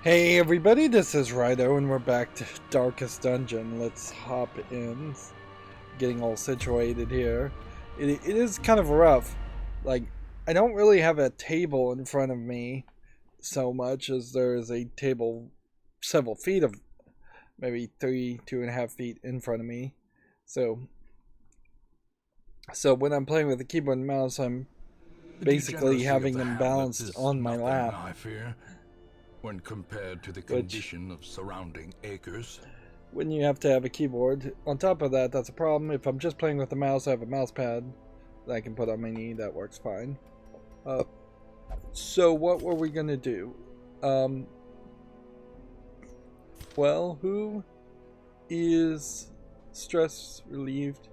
Hey everybody, this is Rydo and we're back to Darkest Dungeon. Let's hop in. Getting all situated here. It is kind of rough. Like, I don't really have a table in front of me so much as there is a table several feet of, maybe 2.5 feet in front of me. So when I'm playing with the keyboard and mouse, I'm basically having them balanced on my lap. I fear, when compared to the condition of surrounding acres. When you have to have a keyboard, on top of that, that's a problem. If I'm just playing with the mouse, I have a mouse pad that I can put on my knee. That works fine. So what were we gonna do? Well, who is stress relieved?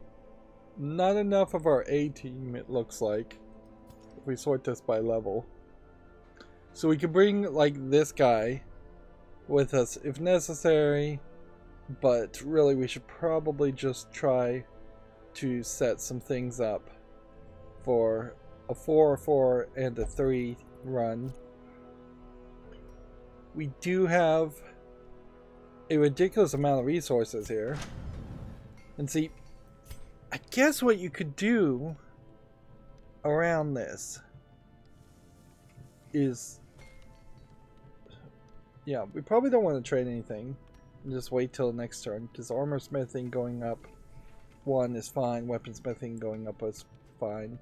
Not enough of our A team, it looks like. If we sort this by level. So we could bring, like, this guy with us if necessary, but really we should probably just try to set some things up for a 4, 4, and a 3 run. We do have a ridiculous amount of resources here. And see, I guess what you could do around this is, yeah, we probably don't want to trade anything and just wait till the next turn, because armor smithing going up 1 is fine, weapon smithing going up is fine.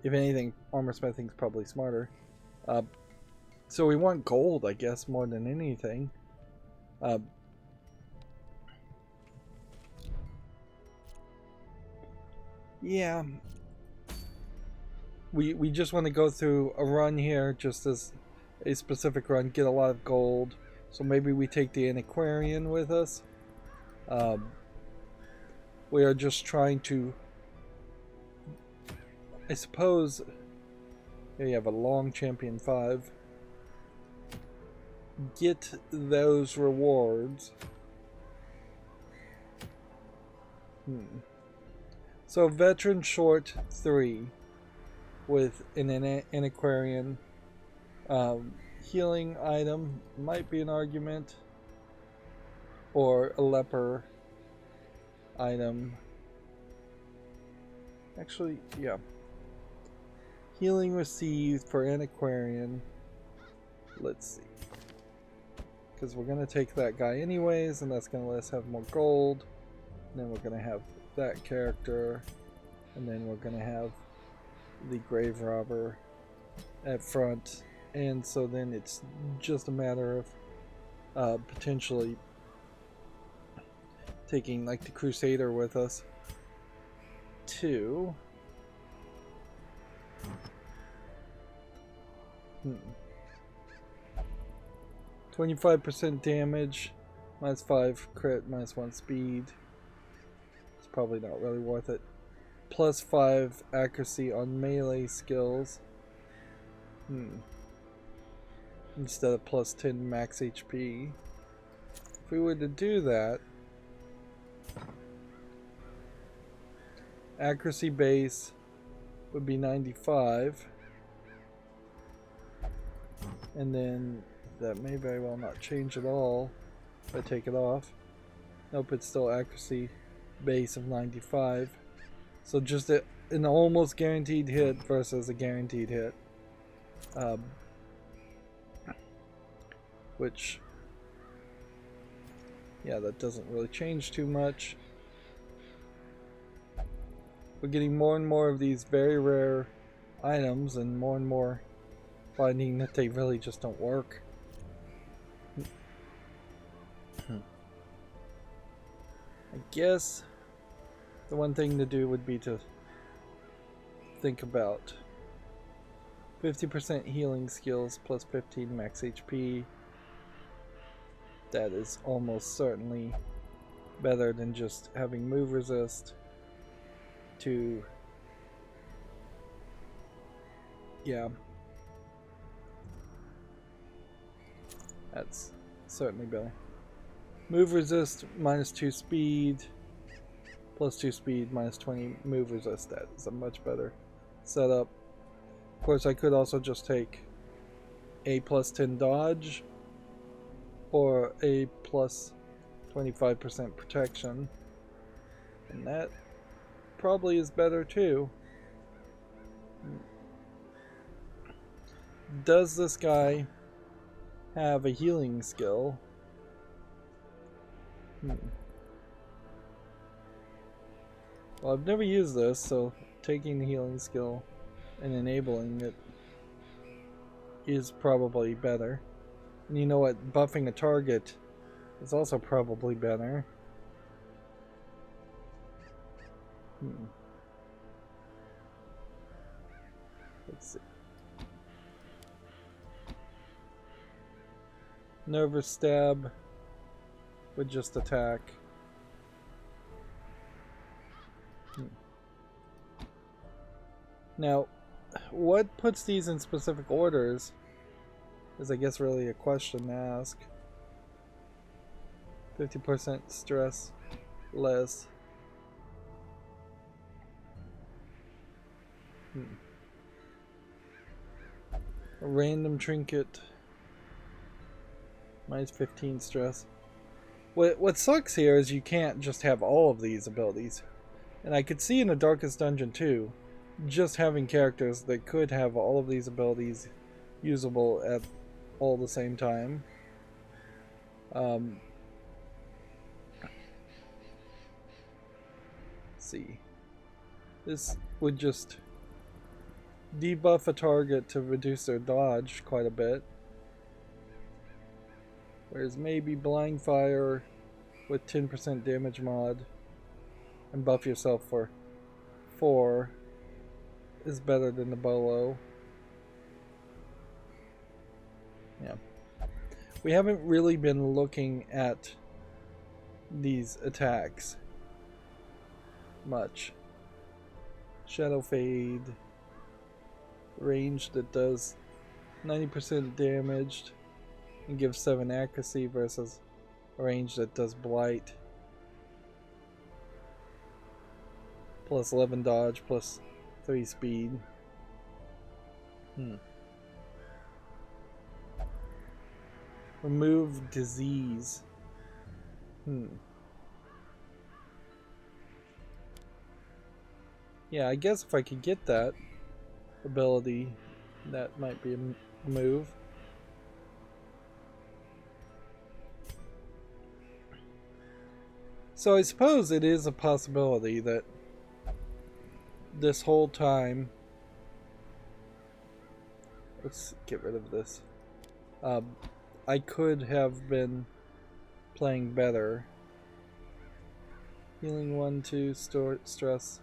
If anything, armor smithing is probably smarter. So we want gold, I guess, more than anything. Yeah. We just want to go through a run here, just as a specific run, get a lot of gold. So maybe we take the antiquarian with us. We are just trying to, I suppose, here you have a long champion 5. Get those rewards. So veteran short 3 with an antiquarian. Healing item might be an argument, or a leper item. Actually, yeah. Healing received for antiquarian. Let's see. Because we're going to take that guy anyways, and that's going to let us have more gold. And then we're going to have that character. And then we're going to have the grave robber at front. And so then it's just a matter of potentially taking, like, the Crusader with us to 25% damage, -5 crit, -1 speed. It's probably not really worth it. +5 accuracy on melee skills. Instead of +10 max HP. If we were to do that, accuracy base would be 95. And then that may very well not change at all if I take it off. Nope, it's still accuracy base of 95. So just an almost guaranteed hit versus a guaranteed hit. Which, yeah, that doesn't really change too much. We're getting more and more of these very rare items, and more finding that they really just don't work. I guess the one thing to do would be to think about 50% healing skills plus 15 max HP. That is almost certainly better than just having move resist to, yeah, that's certainly better. Move resist -2 speed, +2 speed, -20 move resist. That is a much better setup. Of course, I could also just take a +10 dodge or a plus 25% protection. And that probably is better too. Does this guy have a healing skill? Well, I've never used this, so taking the healing skill and enabling it is probably better. And you know what? Buffing a target is also probably better. Let's see. Nervous stab would just attack. Now, what puts these in specific orders is, I guess, really a question to ask. 50% stress less. A random trinket. Minus 15 stress. What sucks here is you can't just have all of these abilities. And I could see in the Darkest Dungeon too, just having characters that could have all of these abilities usable at all the same time. Let's see. This would just debuff a target to reduce their dodge quite a bit. Whereas maybe Blind Fire with 10% damage mod and buff yourself for 4 is better than the Bolo. Yeah. We haven't really been looking at these attacks much. Shadow Fade. Range that does 90% damage and gives 7 accuracy versus a range that does Blight. Plus 11 dodge, plus 3 speed. Remove disease. Yeah, I guess if I could get that ability, that might be a move. So I suppose it is a possibility that this whole time, let's get rid of this, I could have been playing better. Healing 1, 2, stress.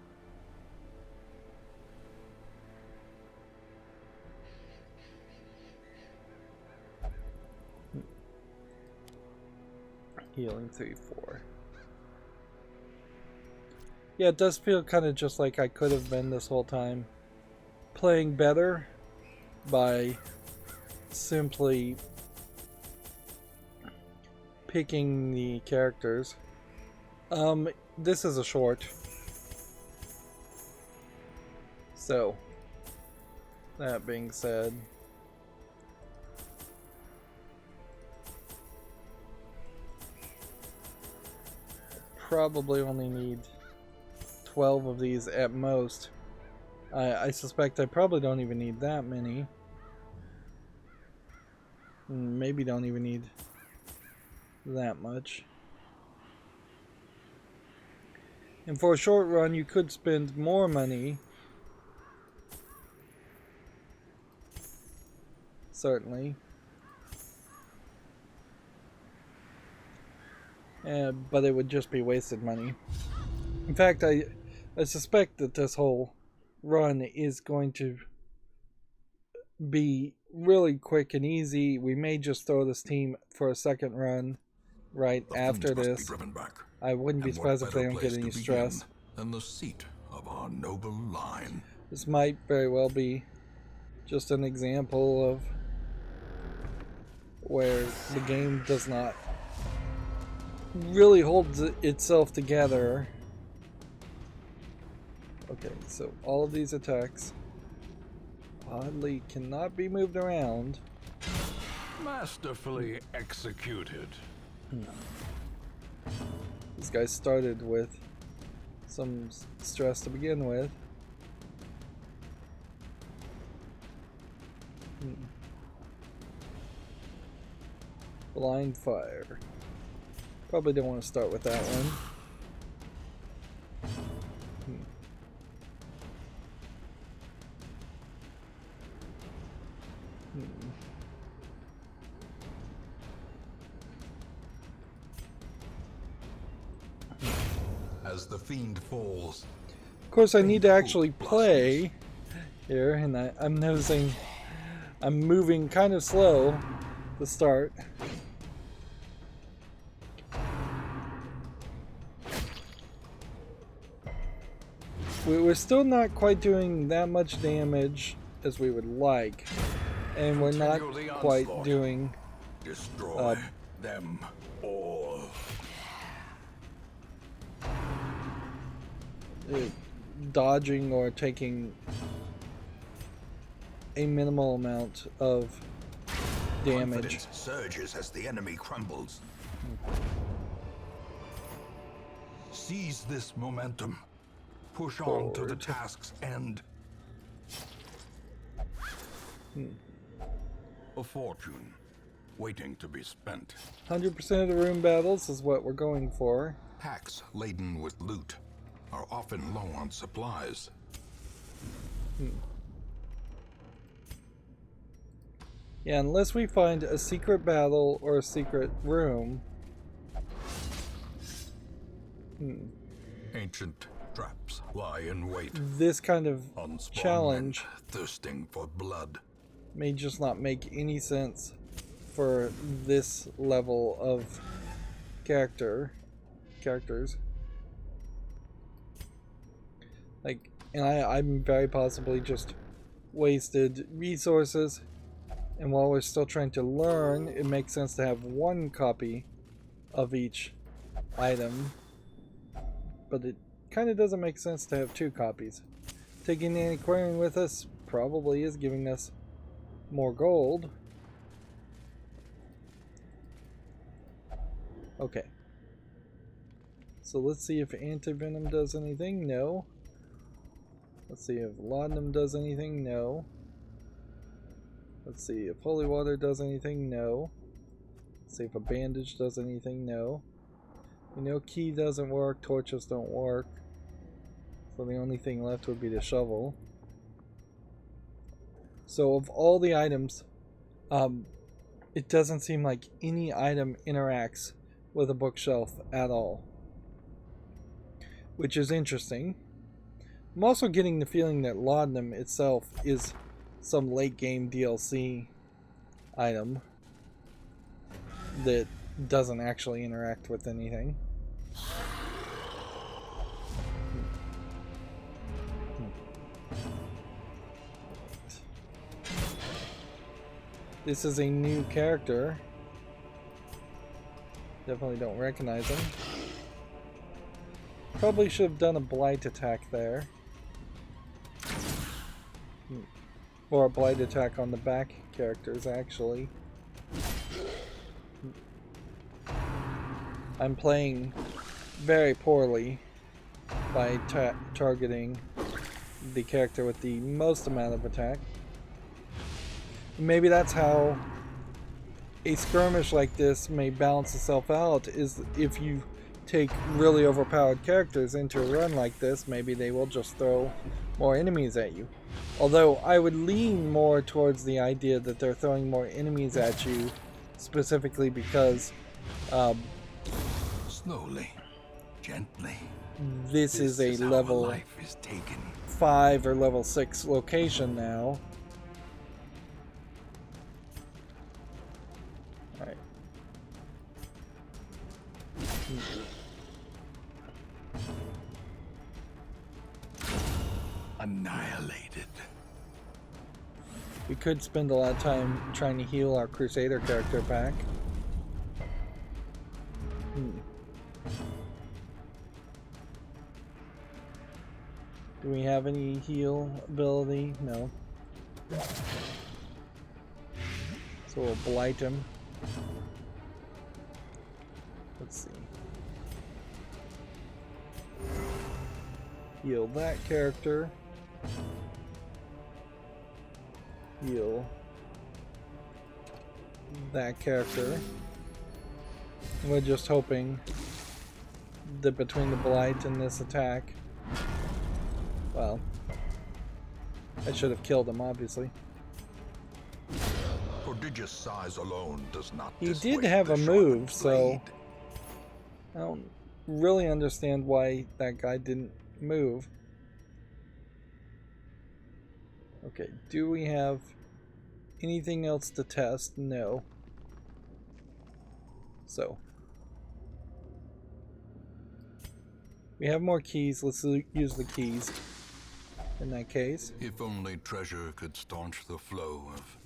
Healing 3, 4. Yeah, it does feel kind of just like I could have been this whole time playing better by simply picking the characters. This is a short. So, that being said, probably only need 12 of these at most. I suspect I probably don't even need that many. Maybe don't even need that much. And for a short run, you could spend more money. Certainly. But it would just be wasted money. In fact, I suspect that this whole run is going to be really quick and easy. We may just throw this team for a second run right after this. I wouldn't be surprised if they don't get any stress. And the seat of our noble line. This might very well be just an example of where the game does not really hold itself together. Okay, so all of these attacks oddly cannot be moved around. Masterfully executed. This guy started with some stress to begin with. Blind fire. Probably don't want to start with that one. As the fiend falls. Of course, I need to actually play here, and I'm noticing I'm moving kind of slow to start. We're still not quite doing that much damage as we would like, and we're not quite doing destroy them all. Dodging or taking a minimal amount of damage. Confidence surges as the enemy crumbles. Seize this momentum. Push on to the task's end. A fortune waiting to be spent. 100% of the room battles is what we're going for. Packs laden with loot are often low on supplies. Yeah, unless we find a secret battle or a secret room. Ancient traps lie in wait. This kind of challenge thirsting for blood may just not make any sense for this level of characters. Like, and I'm very possibly just wasted resources, and while we're still trying to learn, it makes sense to have one copy of each item, but it kind of doesn't make sense to have two copies. Taking the antiquarian with us probably is giving us more gold. Okay. So let's see if antivenom does anything. No. Let's see if laudanum does anything. No. Let's see if holy water does anything. No. Let's see if a bandage does anything. No. We know key doesn't work. Torches don't work. So the only thing left would be the shovel. So of all the items, it doesn't seem like any item interacts with a bookshelf at all, which is interesting. I'm also getting the feeling that laudanum itself is some late game DLC item that doesn't actually interact with anything. This is a new character. Definitely don't recognize him. Probably should have done a blight attack there. Or a blight attack on the back characters, actually. I'm playing very poorly by targeting the character with the most amount of attack. Maybe that's how a skirmish like this may balance itself out, is if you take really overpowered characters into a run like this, maybe they will just throw more enemies at you. Although I would lean more towards the idea that they're throwing more enemies at you specifically because slowly, gently, this is a level 5 or level 6 location now. Alright. Annihilated. We could spend a lot of time trying to heal our Crusader character back. Do we have any heal ability? No. So So we'll blight him. Let's see. Heal that character. Heal that character. We're just hoping that between the blight and this attack, well, I should have killed him, obviously. Prodigious size alone does not He did dissuade have the a move, sharpened so blade. I don't really understand why that guy didn't move. Okay, do we have anything else to test? No. So we have more keys. Let's use the keys in that case. If only treasure could staunch the flow of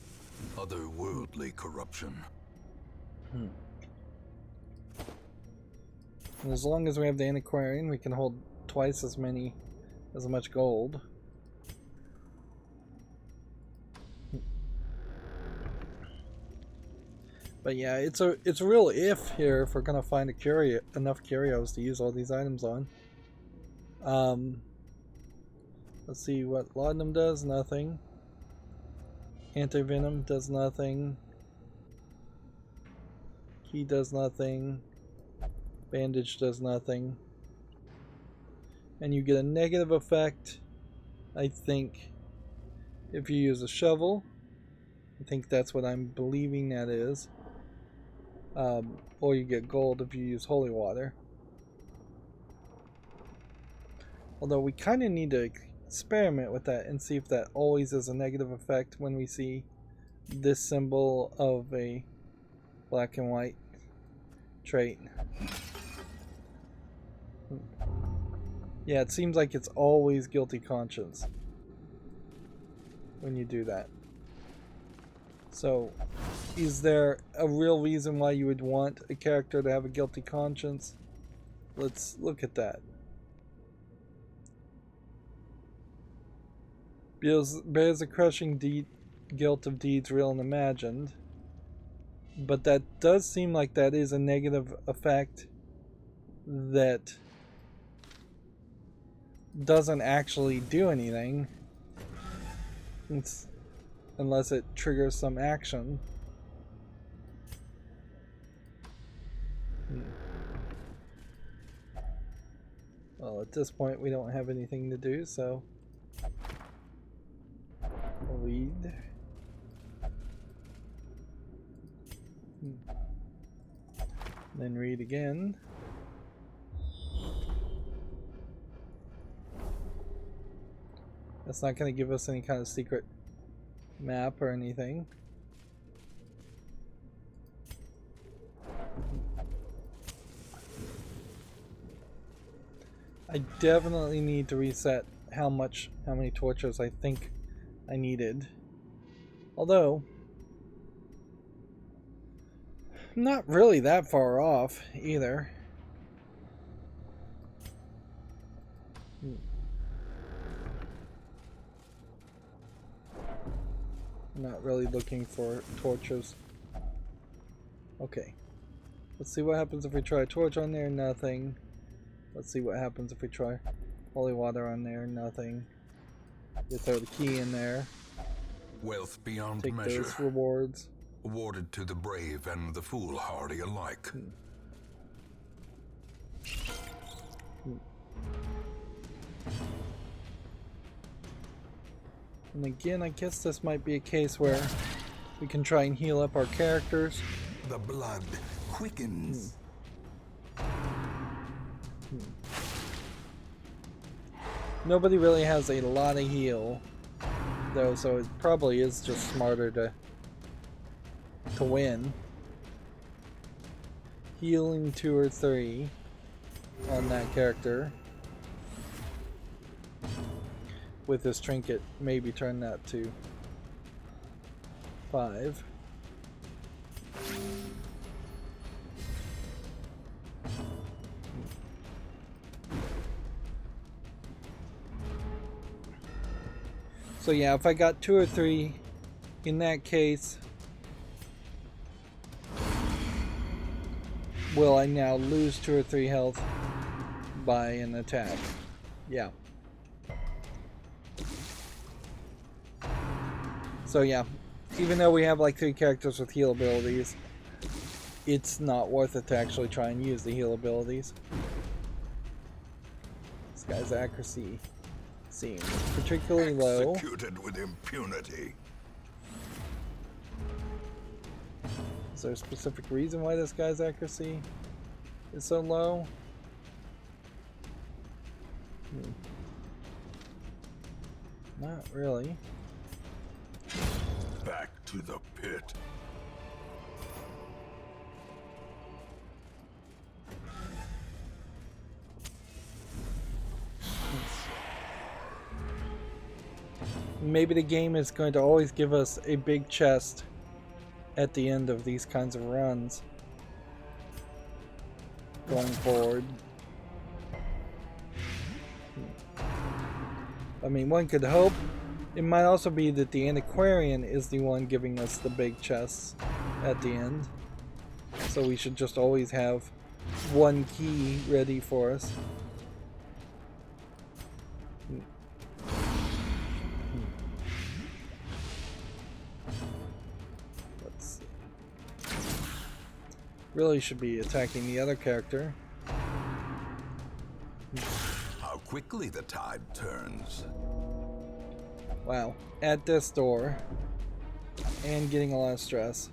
otherworldly corruption. And as long as we have the antiquarian, we can hold twice as much gold. But yeah, it's a real if here if we're gonna find enough curios to use all these items on. Let's see what laudanum does. Nothing. Anti-venom does nothing. Key does nothing. Bandage does nothing. And you get a negative effect, I think, if you use a shovel. I think that's what I'm believing that is. Or you get gold if you use holy water. Although we kind of need to experiment with that and see if that always is a negative effect when we see this symbol of a black and white trait. Yeah, it seems like it's always guilty conscience when you do that. So, is there a real reason why you would want a character to have a guilty conscience? Let's look at that. Bears a crushing guilt of deeds real and imagined. But that does seem like that is a negative effect that doesn't actually do anything. Unless it triggers some action. Well, at this point we don't have anything to do, so we'll read. Then read again. That's not going to give us any kind of secret map or anything. I definitely need to reset how many torches I think I needed. Although, I'm not really that far off either. I'm not really looking for torches. Okay. Let's see what happens if we try a torch on there. Nothing. Let's see what happens if we try holy water on there. Nothing. You throw the key in there. Wealth beyond Take measure. those rewards. Awarded to the brave and the foolhardy alike. And again, I guess this might be a case where we can try and heal up our characters. The blood quickens. Nobody really has a lot of heal, though, so it probably is just smarter to win. Healing 2 or 3 on that character. With this trinket, maybe turn that to 5. So yeah, if I got 2 or 3 in that case, will I now lose 2 or 3 health by an attack? Yeah. So yeah, even though we have like 3 characters with heal abilities, it's not worth it to actually try and use the heal abilities. This guy's accuracy seems particularly low. Executed with impunity. Is there a specific reason why this guy's accuracy is so low? Not really. Back to the pit. Maybe the game is going to always give us a big chest at the end of these kinds of runs going forward. I mean, one could hope. It might also be that the antiquarian is the one giving us the big chests at the end. So we should just always have one key ready for us. Let's see. Really should be attacking the other character. How quickly the tide turns. Wow, at this door, and getting a lot of stress.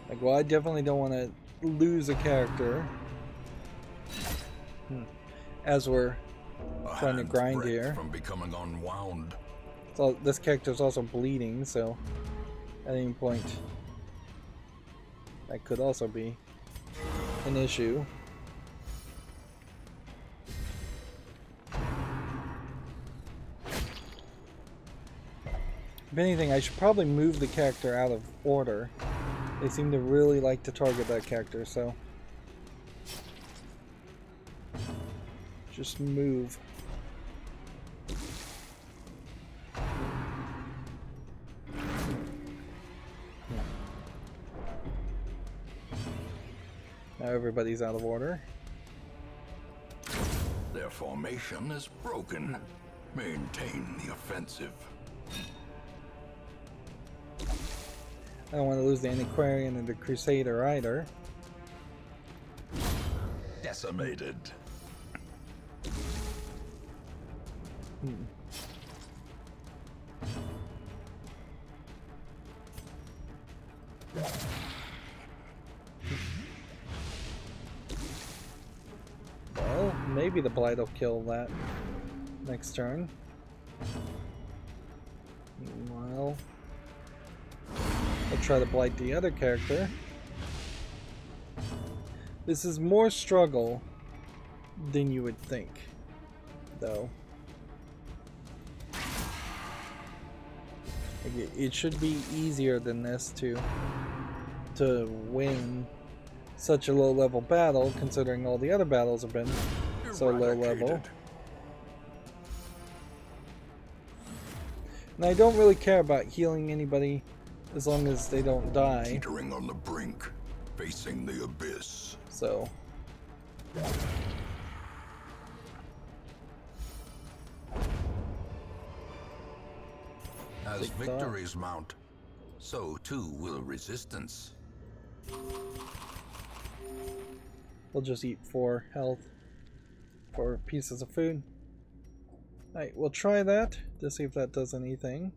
Like, well, I definitely don't want to lose a character as we're trying to grind here. From becoming unwound. So this character's also bleeding, so at any point that could also be an issue. If anything, I should probably move the character out of order. They seem to really like to target that character, so just move. Now everybody's out of order. Their formation is broken. Maintain the offensive. I don't want to lose the Antiquarian and the Crusader either. Decimated. Well, maybe the Blight will kill that next turn. Meanwhile, I'll try to blight the other character. This is more struggle than you would think, though. Like, it should be easier than this to win such a low level battle, considering all the other battles have been so low level. And I don't really care about healing anybody as long as they don't die. Teetering on the brink, facing the abyss. So as victories mount, so too will resistance. we'll just eat 4 health for pieces of food. Alright, we'll try that to see if that does anything.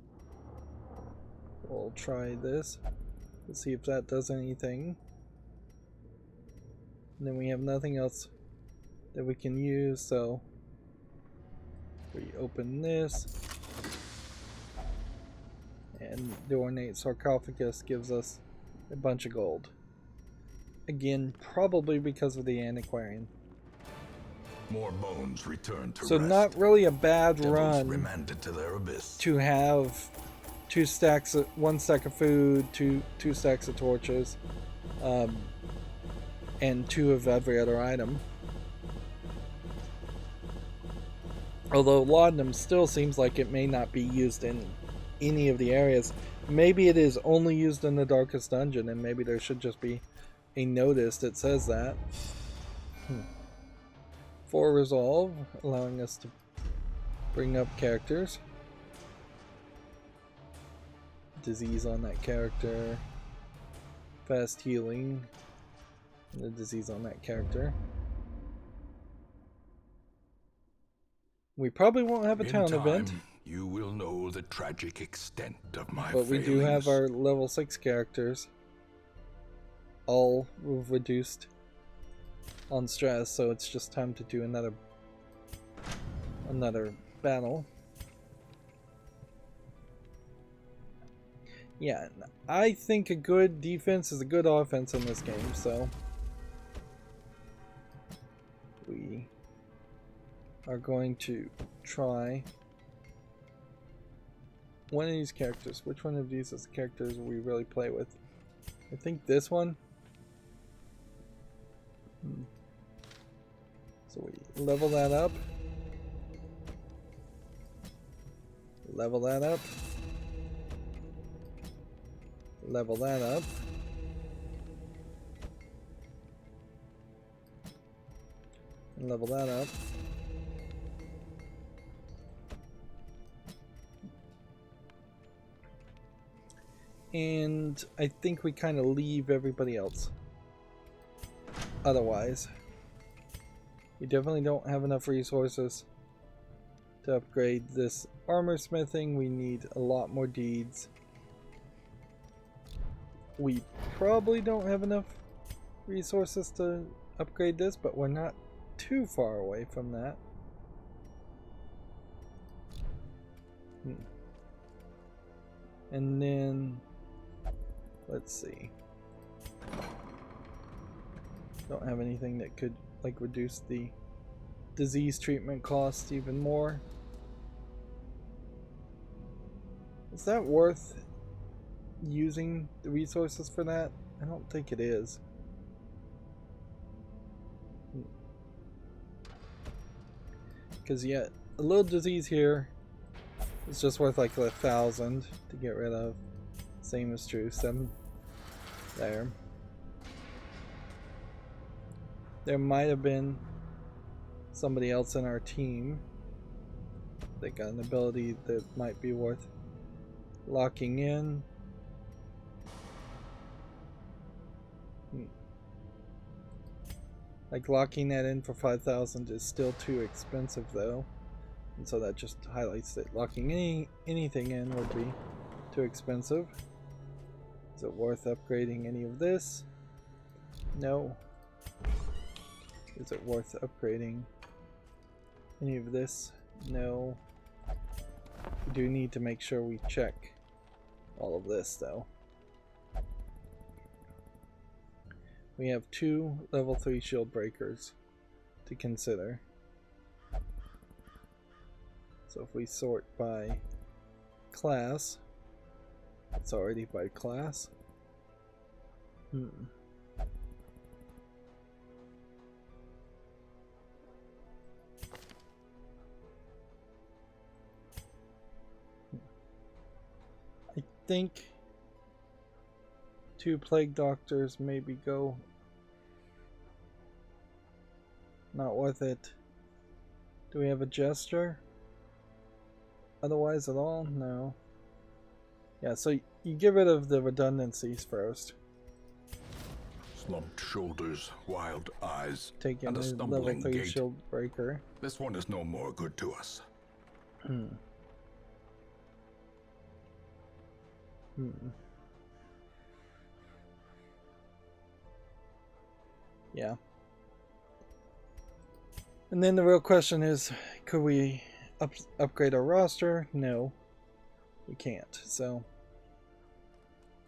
We'll try this to see if that does anything. And then we have nothing else that we can use, so we open this. And the ornate sarcophagus gives us a bunch of gold. Again, probably because of the antiquarian. More bones return to so rest. not really a bad Devils run remanded to their abyss. to have 2 stacks of 1 stack of food, two stacks of torches, and 2 of every other item. Although laudanum still seems like it may not be used in any of the areas. Maybe it is only used in the darkest dungeon, and maybe there should just be a notice that says that. 4 resolve, allowing us to bring up characters. Disease on that character. Fast healing. The disease on that character. We probably won't have a town event. You will know the tragic extent of my but we do have our level 6 characters. All reduced on stress, so it's just time to do another battle. Yeah, I think a good defense is a good offense in this game, so we are going to try one of these characters. Which one of these is the characters we really play with? I think this one. So we level that up. Level that up. Level that up. And level that up. And I think we kind of leave everybody else. Otherwise, we definitely don't have enough resources to upgrade this armor smithing. We need a lot more deeds. We probably don't have enough resources to upgrade this, but we're not too far away from that. And then, let's see. Don't have anything that could like reduce the disease treatment costs even more. Is that worth using the resources for that? I don't think it is. Because yeah, a little disease here is just worth like 1,000 to get rid of. Same is true. 7 there. There might have been somebody else in our team that got an ability that might be worth locking in. Like locking that in for 5,000 is still too expensive though, and so that just highlights that locking anything in would be too expensive. Is it worth upgrading any of this? No. Is it worth upgrading any of this? No. We do need to make sure we check all of this though. We have 2 level 3 shield breakers to consider. So if we sort by class, it's already by class. I think 2 plague doctors maybe go. Not worth it. Do we have a jester? Otherwise at all? No. Yeah, so you get rid of the redundancies first. Slumped shoulders, wild eyes, Take in and a the stumbling level 3 gait. shield breaker. This one is no more good to us. Yeah. And then the real question is, could we upgrade our roster? No, we can't. So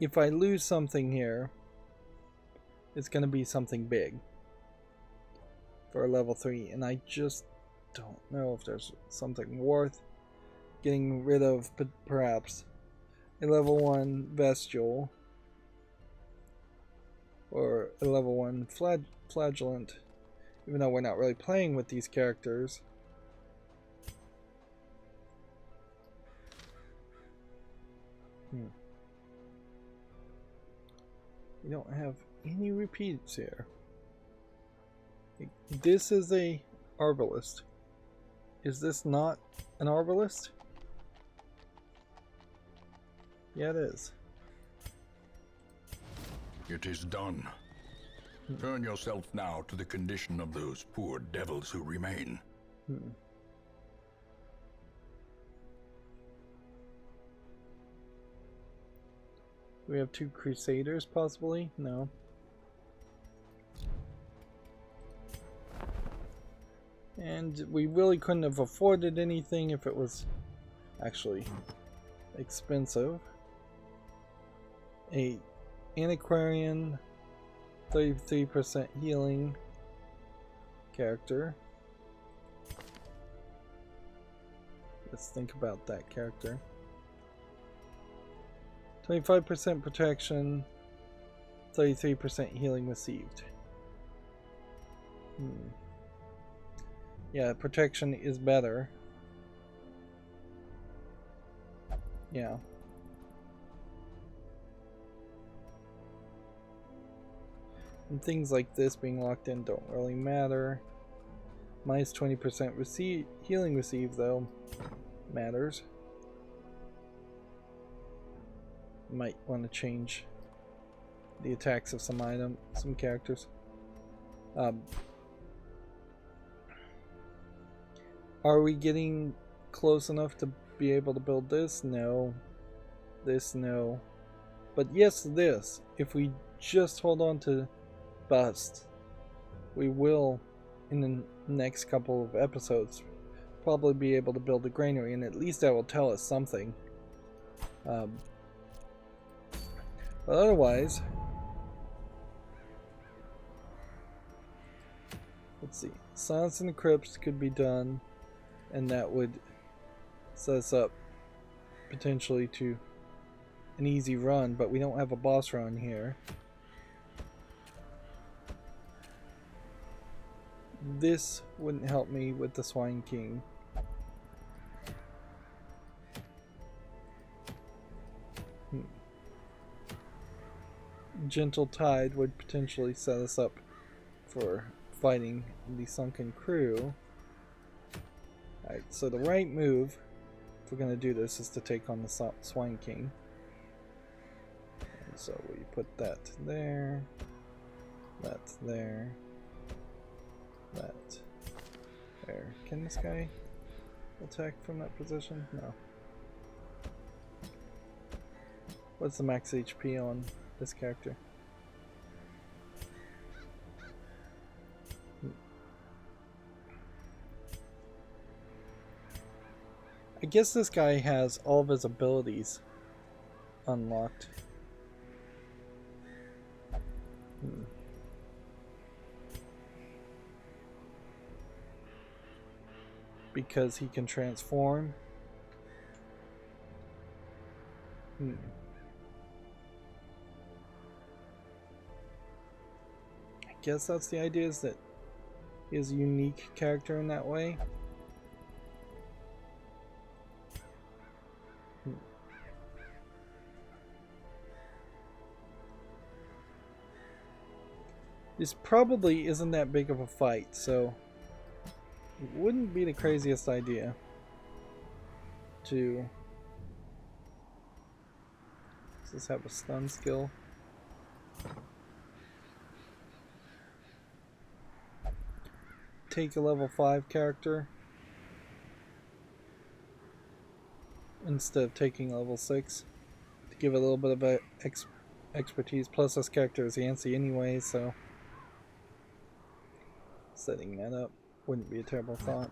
if I lose something here, it's going to be something big for a level 3, and I just don't know if there's something worth getting rid of. But perhaps a level 1 Bestial or a level 1 Flagellant, even though we're not really playing with these characters. We don't have any repeats here. This is a arbalist. Is this not an arbalist? Yeah, it is. It is done. Turn yourself now to the condition of those poor devils who remain. We have 2 crusaders, possibly? No. And we really couldn't have afforded anything if it was actually expensive. A antiquarian, 33% healing character. Let's think about that character. 25% protection, 33% healing received. Yeah, protection is better. Yeah. And things like this being locked in don't really matter. Minus 20% healing received, though, matters. Might want to change the attacks of some characters. Are we getting close enough to be able to build this? No. This, no. But yes, this. If we just hold on to bust, we will, in the next couple of episodes, probably be able to build a granary, and at least that will tell us something. But otherwise, let's see. Silence in the Crypts could be done, and that would set us up potentially to an easy run, but we don't have a boss run here. This wouldn't help me with the Swine King. Gentle Tide would potentially set us up for fighting the Sunken Crew. Alright, so the right move, if we're going to do this, is to take on the Swine King. And so we put that there, that there, that there. Can this guy attack from that position? No. What's the max HP on this character? I guess this guy has all of his abilities unlocked. Because he can transform. I guess that's the idea, is that he is a unique character in that way. This probably isn't that big of a fight, so it wouldn't be the craziest idea to... Does this have a stun skill? Take a level 5 character instead of taking a level 6 to give it a little bit of expertise. Plus this character is Yancey anyway, so setting that up wouldn't be a terrible thought.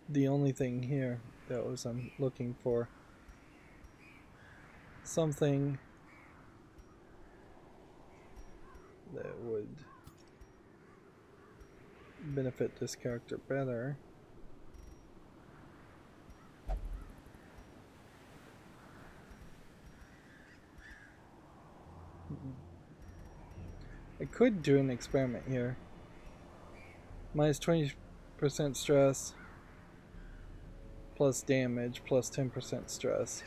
The only thing here, though, is I'm looking for something that would benefit this character better. I could do an experiment here. Minus 20% stress, plus damage plus 10% stress.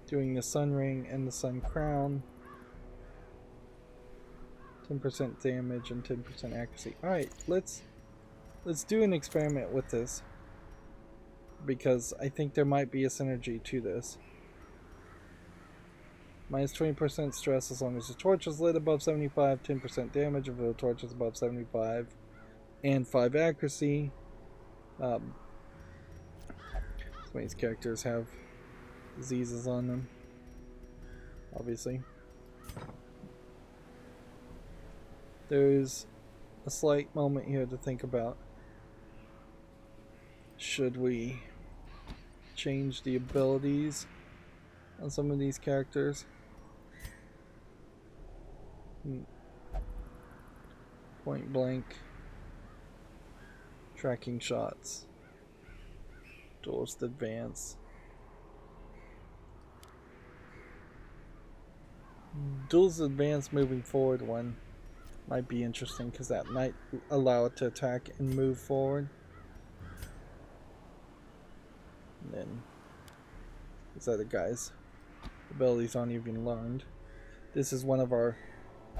Doing the sun ring and the sun crown. 10% damage and 10% accuracy. Alright, let's do an experiment with this. Because I think there might be a synergy to this. Minus 20% stress as long as the torch is lit above 75, 10% damage if the torch is above 75, and 5 accuracy. Some of these characters have diseases on them, obviously. There's a slight moment here to think about. Should we change the abilities on some of these characters? Point blank, tracking shots, duelist advance. Duelist advance moving forward one might be interesting because that might allow it to attack and move forward. And then these other guys' abilities aren't even learned. This is one of our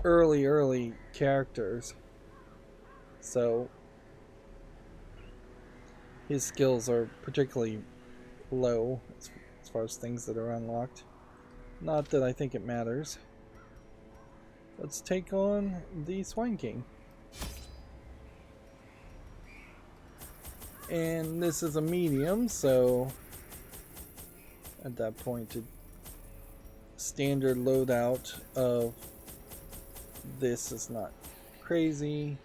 early characters, so his skills are particularly low as far as things that are unlocked. Not that I think it matters. Let's take on the Swine King. And this is a medium, so at that point, a standard loadout of this is not crazy.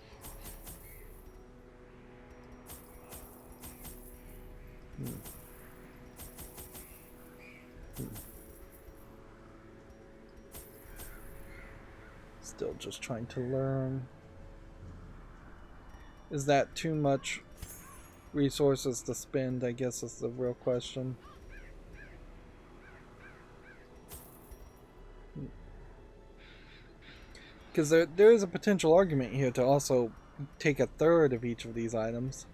Still just trying to learn. Is that too much resources to spend, I guess is the real question. Because there is a potential argument here to also take a third of each of these items.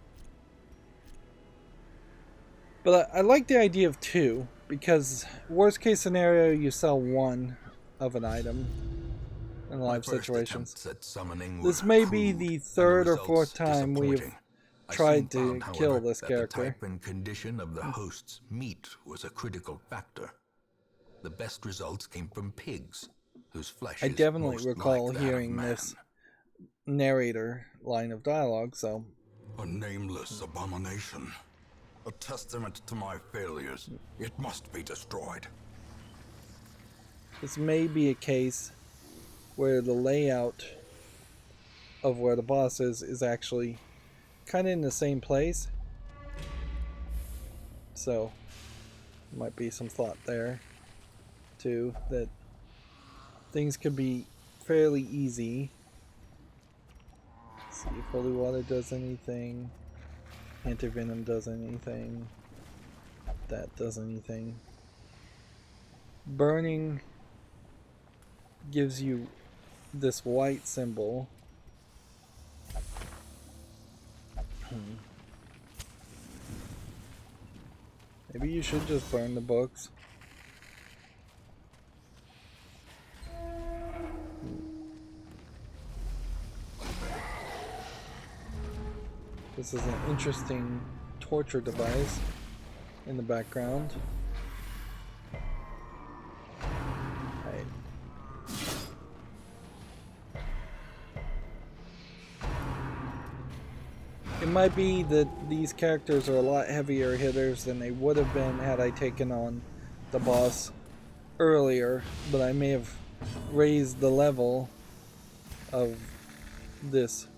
But I like the idea of 2, because worst case scenario you sell 1 of an item in live situations. This may be the 3rd or 4th time we've tried to kill this character. The type and condition of the host's meat was a critical factor. The best results came from pigs, whose flesh I is definitely most recall like that hearing of man. this narrator line of dialogue, so... A nameless abomination. A testament to my failures. It must be destroyed. This may be a case where the layout of where the boss is actually kind of in the same place. So, might be some thought there, too, that things could be fairly easy. Let's see if Holy Water does anything. Anti-Venom does anything. That does anything. Burning gives you this white symbol. Maybe you should just burn the books. This is an interesting torture device in the background. Right. It might be that these characters are a lot heavier hitters than they would have been had I taken on the boss earlier, but I may have raised the level of this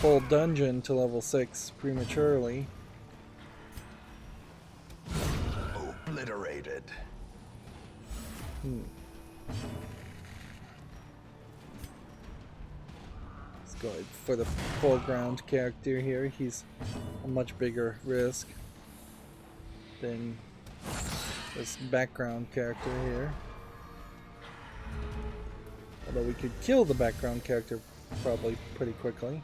full dungeon to level 6 prematurely. Obliterated. Let's go for the foreground character here. He's a much bigger risk than this background character here. Although we could kill the background character probably pretty quickly.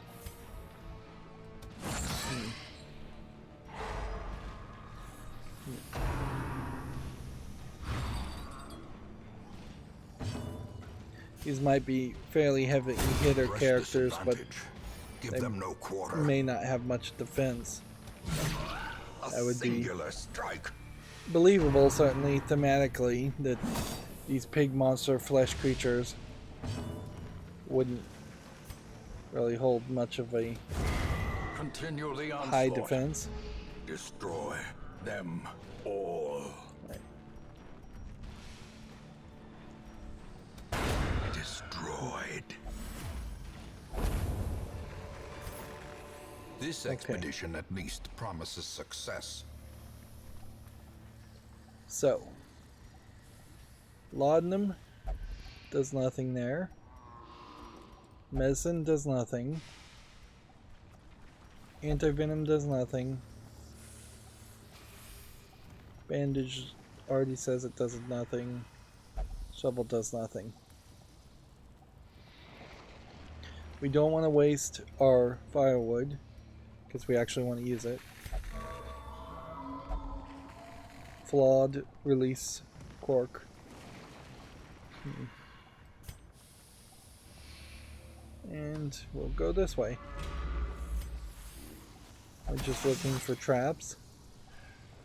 These might be fairly heavy hitter Press characters, but disadvantage. Give they them no quarter. may not have much defense. A That would be singular strike. believable, certainly, thematically, that these pig monster flesh creatures wouldn't really hold much of a Continue the onslaught. high defense. Destroy them all. Right. Destroyed. This expedition at least promises success. So, laudanum does nothing there. Medicine does nothing. Anti-venom does nothing. Bandage already says it does nothing. Shovel does nothing. We don't want to waste our firewood because we actually want to use it. Flawed release quirk. And we'll go this way. We're just looking for traps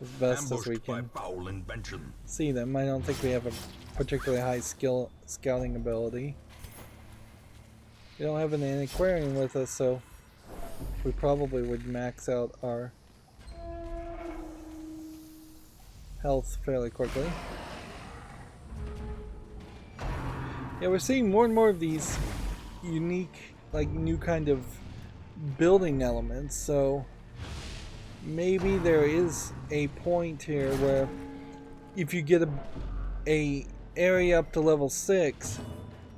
as best as we can By foul invention. see them. I don't think we have a particularly high scouting ability. We don't have an antiquarian with us, so we probably would max out our health fairly quickly. Yeah, we're seeing more and more of these unique, like, new kind of building elements, so maybe there is a point here where if you get a area up to level 6,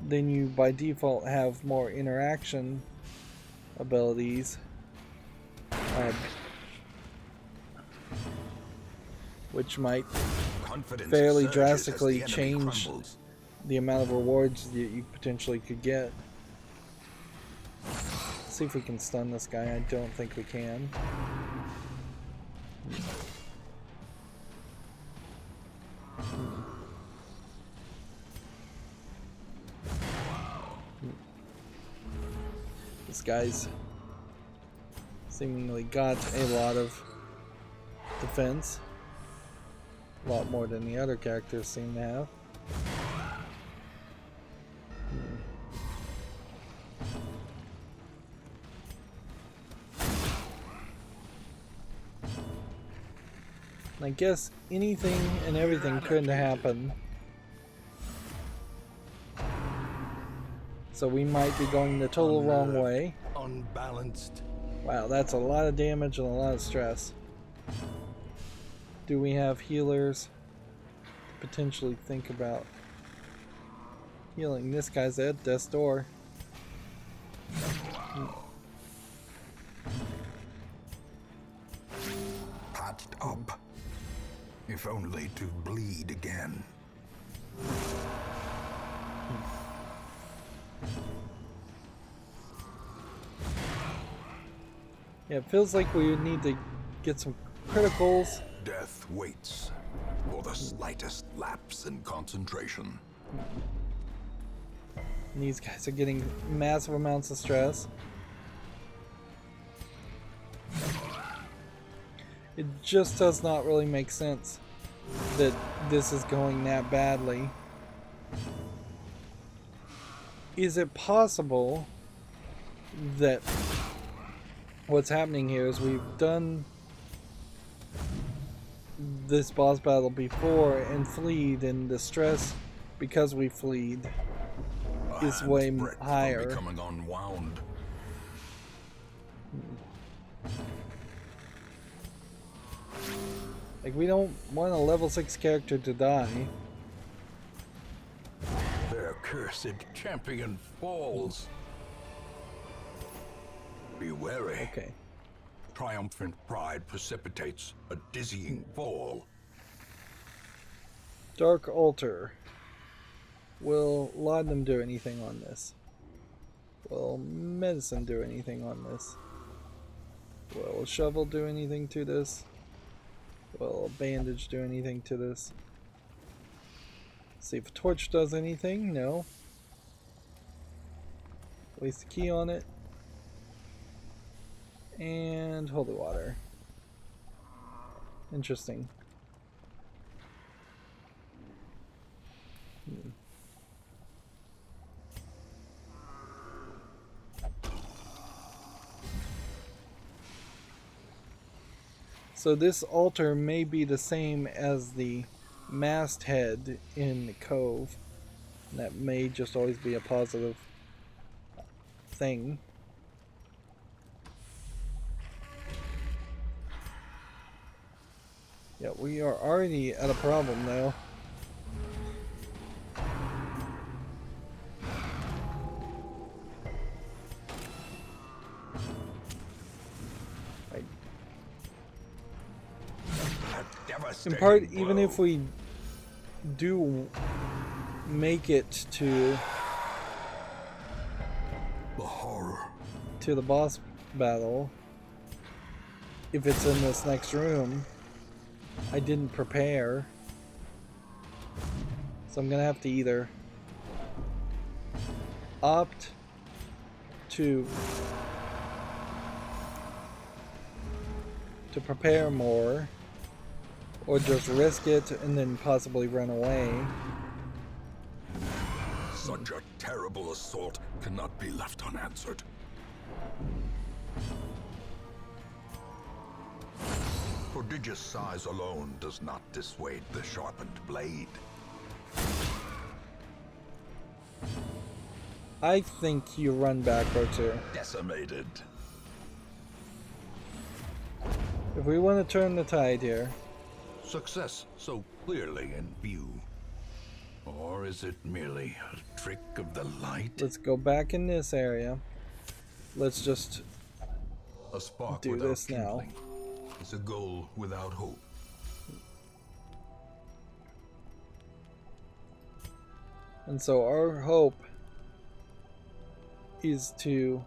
then you by default have more interaction abilities, which might Confidence fairly surges as drastically the enemy change crumbles. the amount of rewards that you potentially could get. See if we can stun this guy. I don't think we can. This guy's seemingly got a lot of defense. A lot more than the other characters seem to have. I guess anything and everything could happen. So we might be going the total wrong way. Unbalanced. Wow, that's a lot of damage and a lot of stress. Do we have healers to potentially think about healing? This guy's at death's door. Patched up. If only to bleed again. Yeah, it feels like we would need to get some criticals. Death waits for the slightest lapse in concentration. And these guys are getting massive amounts of stress. It just does not really make sense that this is going that badly. Is it possible that what's happening here is we've done this boss battle before and fleed, and the stress because we fleed is way higher. Becoming unwound. Like, we don't want a level 6 character to die. Their cursed champion falls. Be wary. Okay. Triumphant pride precipitates a dizzying fall. Dark Altar. Will Laudanum do anything on this? Will Medicine do anything on this? Will Shovel do anything to this? Will a bandage do anything to this? See if a torch does anything. No. Place the key on it. And holy water. Interesting. So this altar may be the same as the masthead in the cove. And that may just always be a positive thing. Yeah, we are already at a problem though. In part, even if we do make it to The horror. the boss battle, if it's in this next room, I didn't prepare, so I'm gonna have to either opt to prepare more, or just risk it and then possibly run away. Such a terrible assault cannot be left unanswered. Prodigious size alone does not dissuade the sharpened blade. I think you run backwards here. Decimated. If we want to turn the tide here, Success so clearly in view. Or is it merely a trick of the light? let's go back in this area. Let's just A spark do without this now. kindling is a goal without hope. And so our hope is to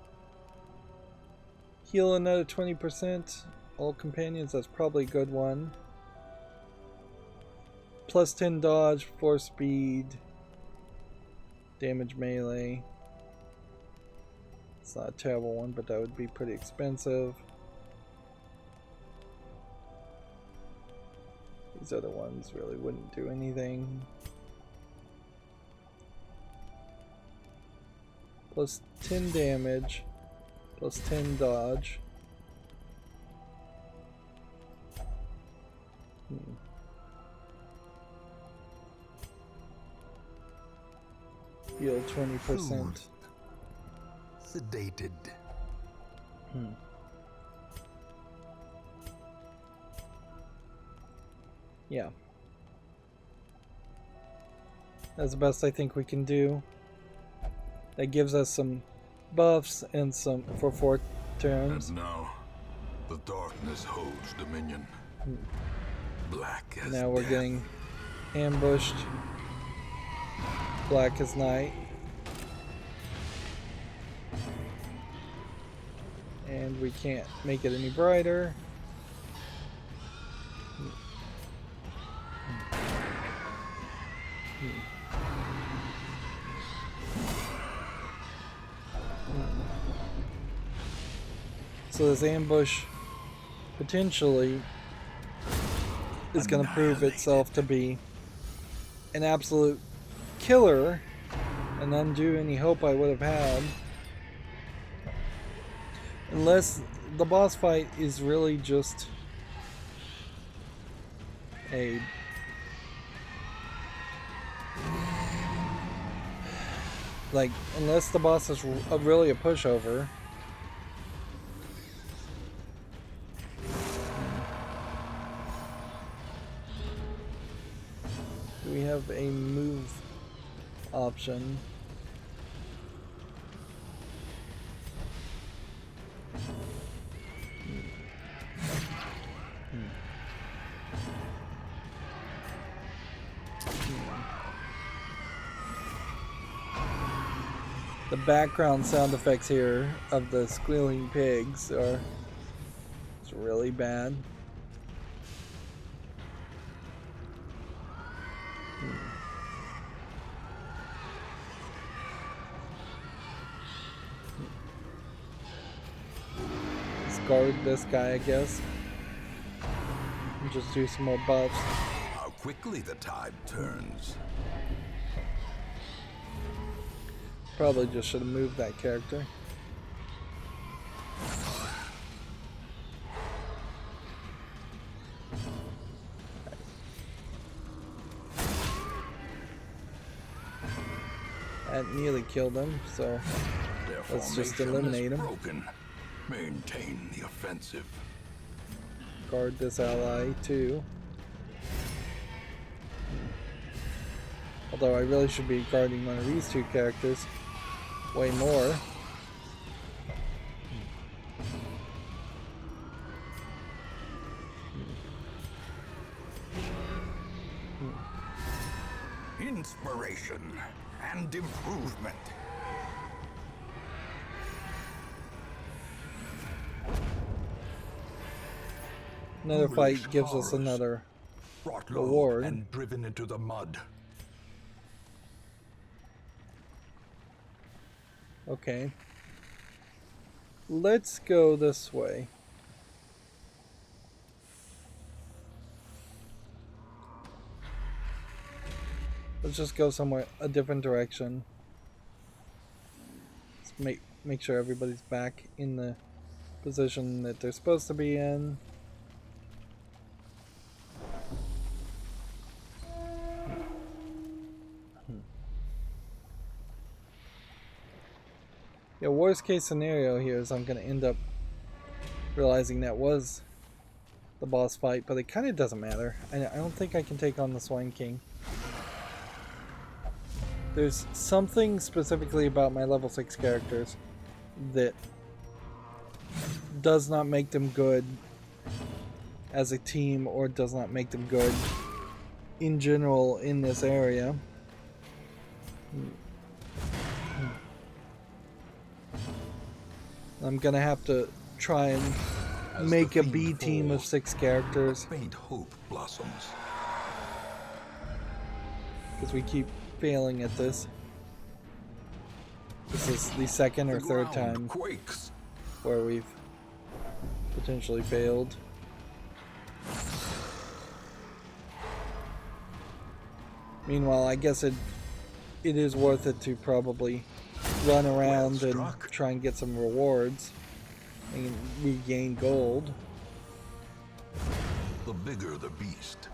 heal another 20%. All companions, that's probably a good one. Plus 10 dodge, 4 speed, damage melee. It's not a terrible one, but that would be pretty expensive. These other ones really wouldn't do anything. Plus 10 damage, plus 10 dodge. Heal 20%. Sedated. Yeah. That's the best I think we can do. That gives us some buffs and some for 4 turns. And now, the darkness holds dominion. Black as Now we're death. getting ambushed. Black as night. And we can't make it any brighter. So this ambush potentially is going to prove itself to be an absolute killer and undo any hope I would have had. Unless the boss fight is really just a unless the boss is really a pushover. Do we have a move option? The background sound effects here of the squealing pigs are really bad. Guard this guy, I guess. And just do some more buffs. How quickly the tide turns. Probably just should have moved that character. That nearly killed him, so let's just eliminate him. Broken. Maintain the offensive. Guard this ally too. Although I really should be guarding one of these two characters way more. Inspiration and improvement. Another fight gives us another brought low reward. and driven into the mud. Okay. Let's go this way. Let's just go somewhere, a different direction. Let's make sure everybody's back in the position that they're supposed to be in. Yeah, worst case scenario here is I'm going to end up realizing that was the boss fight, but it kind of doesn't matter. I don't think I can take on the Swine King. There's something specifically about my level 6 characters that does not make them good as a team, or does not make them good in general in this area. I'm gonna have to try and make a B team of 6 characters. Faint hope blossoms. Because we keep failing at this. This is the second or third time Quakes. where we've potentially failed. Meanwhile, I guess it is worth it to probably run around and try and get some rewards and regain gold. The bigger the beast,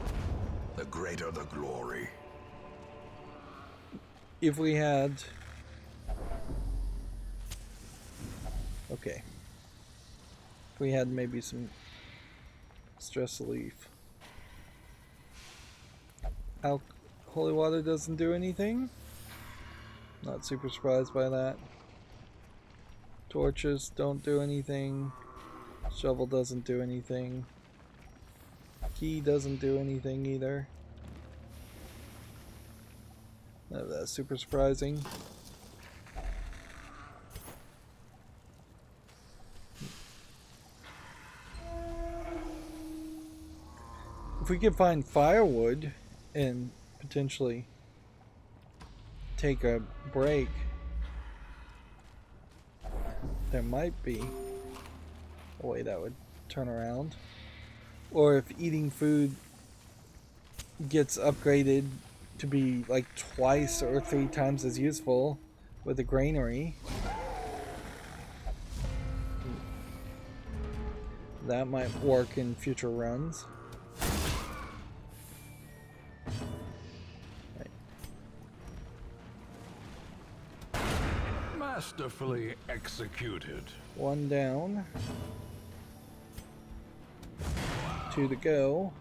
the greater the glory. If we had... Okay. If we had maybe some stress relief. Holy water doesn't do anything. Not super surprised by that. Torches don't do anything. Shovel doesn't do anything. Key doesn't do anything either. None of that's super surprising. If we could find firewood and potentially take a break, there might be a way that would turn around. Or if eating food gets upgraded to be like twice or 3 times as useful with a granary, that might work in future runs. Masterfully executed. 1 down. 2 to go.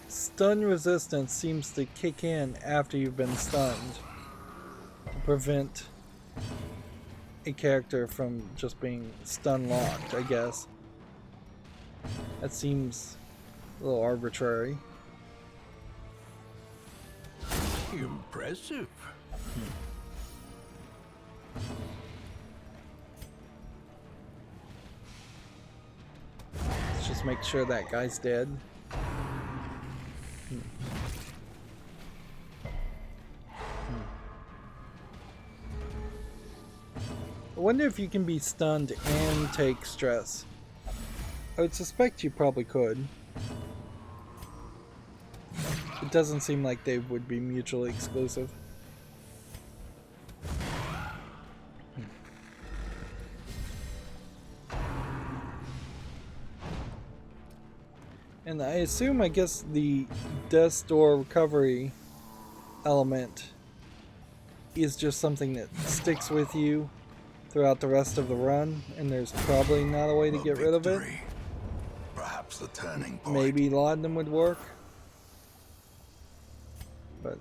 Stun resistance seems to kick in after you've been stunned to prevent a character from just being stun locked, I guess. That seems a little arbitrary. Impressive. Let's just make sure that guy's dead. I wonder if you can be stunned and take stress. I would suspect you probably could. It doesn't seem like they would be mutually exclusive. And I assume, I guess, the death door recovery element is just something that sticks with you throughout the rest of the run, and there's probably not a way to get rid of it. Perhaps the turning point. Maybe laudanum would work, but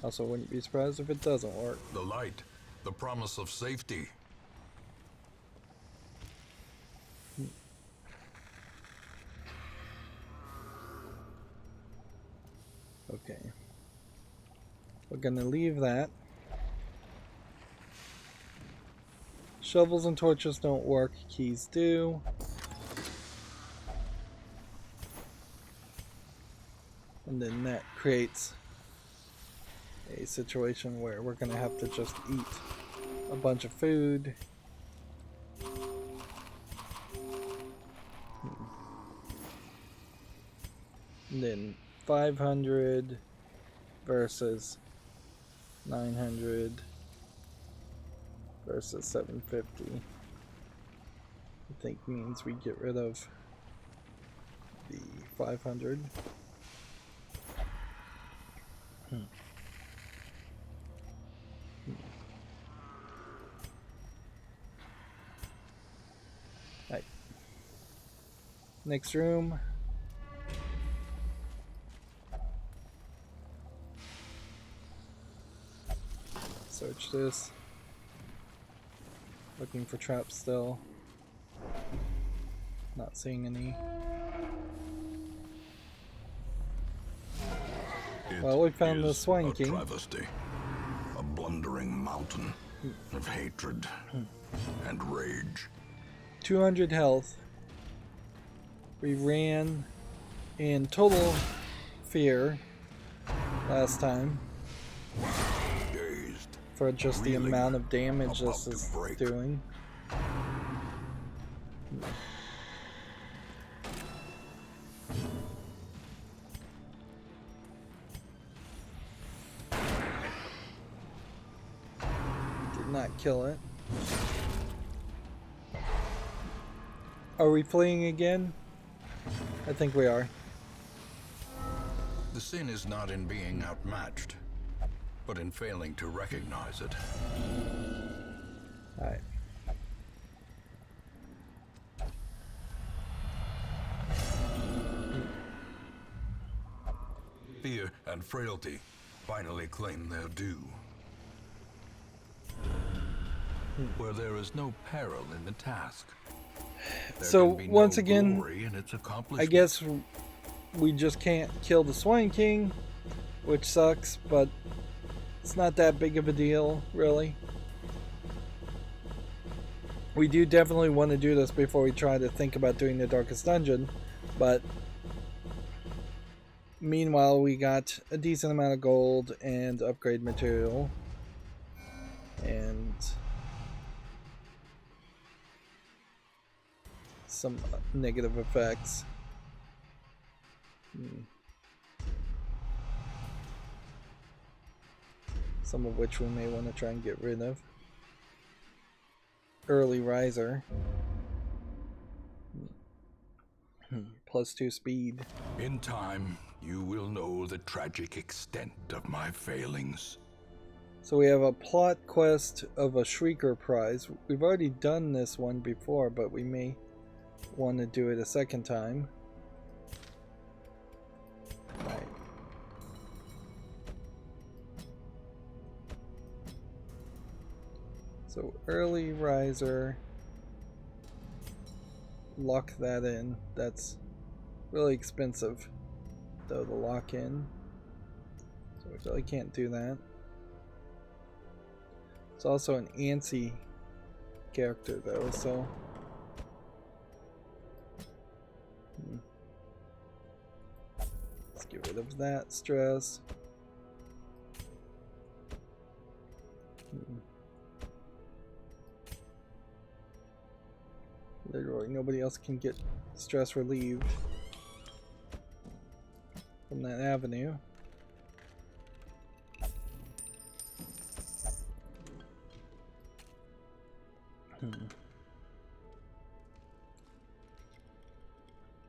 also wouldn't be surprised if it doesn't work. The light, the promise of safety. Okay. We're gonna leave that. Shovels and torches don't work, keys do. And then that creates a situation where we're gonna have to just eat a bunch of food. And then 500 versus 900 versus 750. I think means we get rid of the 500. Right. Next room. Search this. Looking for traps still. Not seeing any. Well, we found the Swine King. Travesty, a blundering mountain of hatred and rage. 200 health. We ran in total fear last time Dazed, for just the reeling, amount of damage about this to is break. doing. Did not kill it. Are we fleeing again? I think we are. The sin is not in being outmatched, but in failing to recognize it. Alright. Fear and frailty finally claim their due. Where there is no peril in the task, there So, can be once no again, glory in its I accomplishment. guess we just can't kill the Swine King, which sucks, but it's not that big of a deal, really. We do definitely want to do this before we try to think about doing the Darkest Dungeon, but meanwhile we got a decent amount of gold and upgrade material, and some negative effects. Some of which we may want to try and get rid of. Early riser. +2 speed. In time, you will know the tragic extent of my failings. So we have a plot quest of a Shrieker prize. We've already done this one before, but we may want to do it a second time. Right. So early riser, lock that in. That's really expensive though to lock in. We really can't do that. It's also an antsy character though, so let's get rid of that stress. Literally nobody else can get stress relieved from that avenue.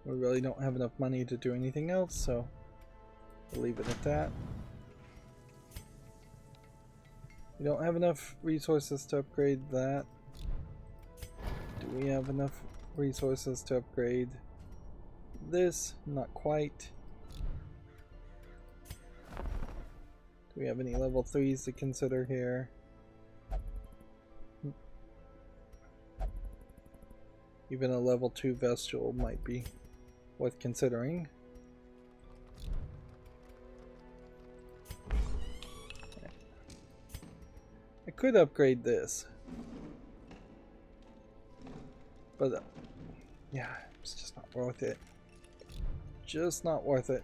We really don't have enough money to do anything else, so we'll leave it at that. We don't have enough resources to upgrade that. Do we have enough resources to upgrade this? Not quite. Do we have any level 3s to consider here? Even a level 2 Vestal might be worth considering. I could upgrade this. But yeah, it's just not worth it. Just not worth it.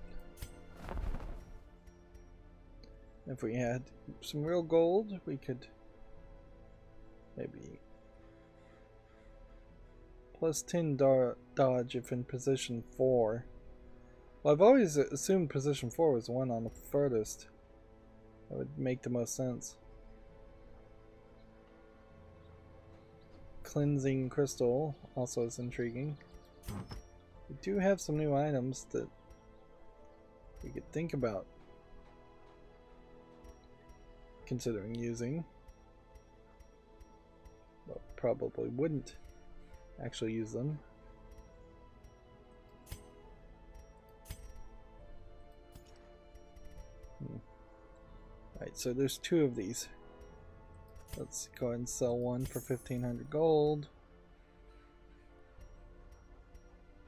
If we had some real gold, we could maybe plus 10 dodge if in position 4. Well, I've always assumed position 4 was the one on the furthest. That would make the most sense. Cleansing crystal also is intriguing. We do have some new items that we could think about considering using, but probably wouldn't actually use them. Alright, so there's 2 of these. Let's go ahead and sell one for 1500 gold.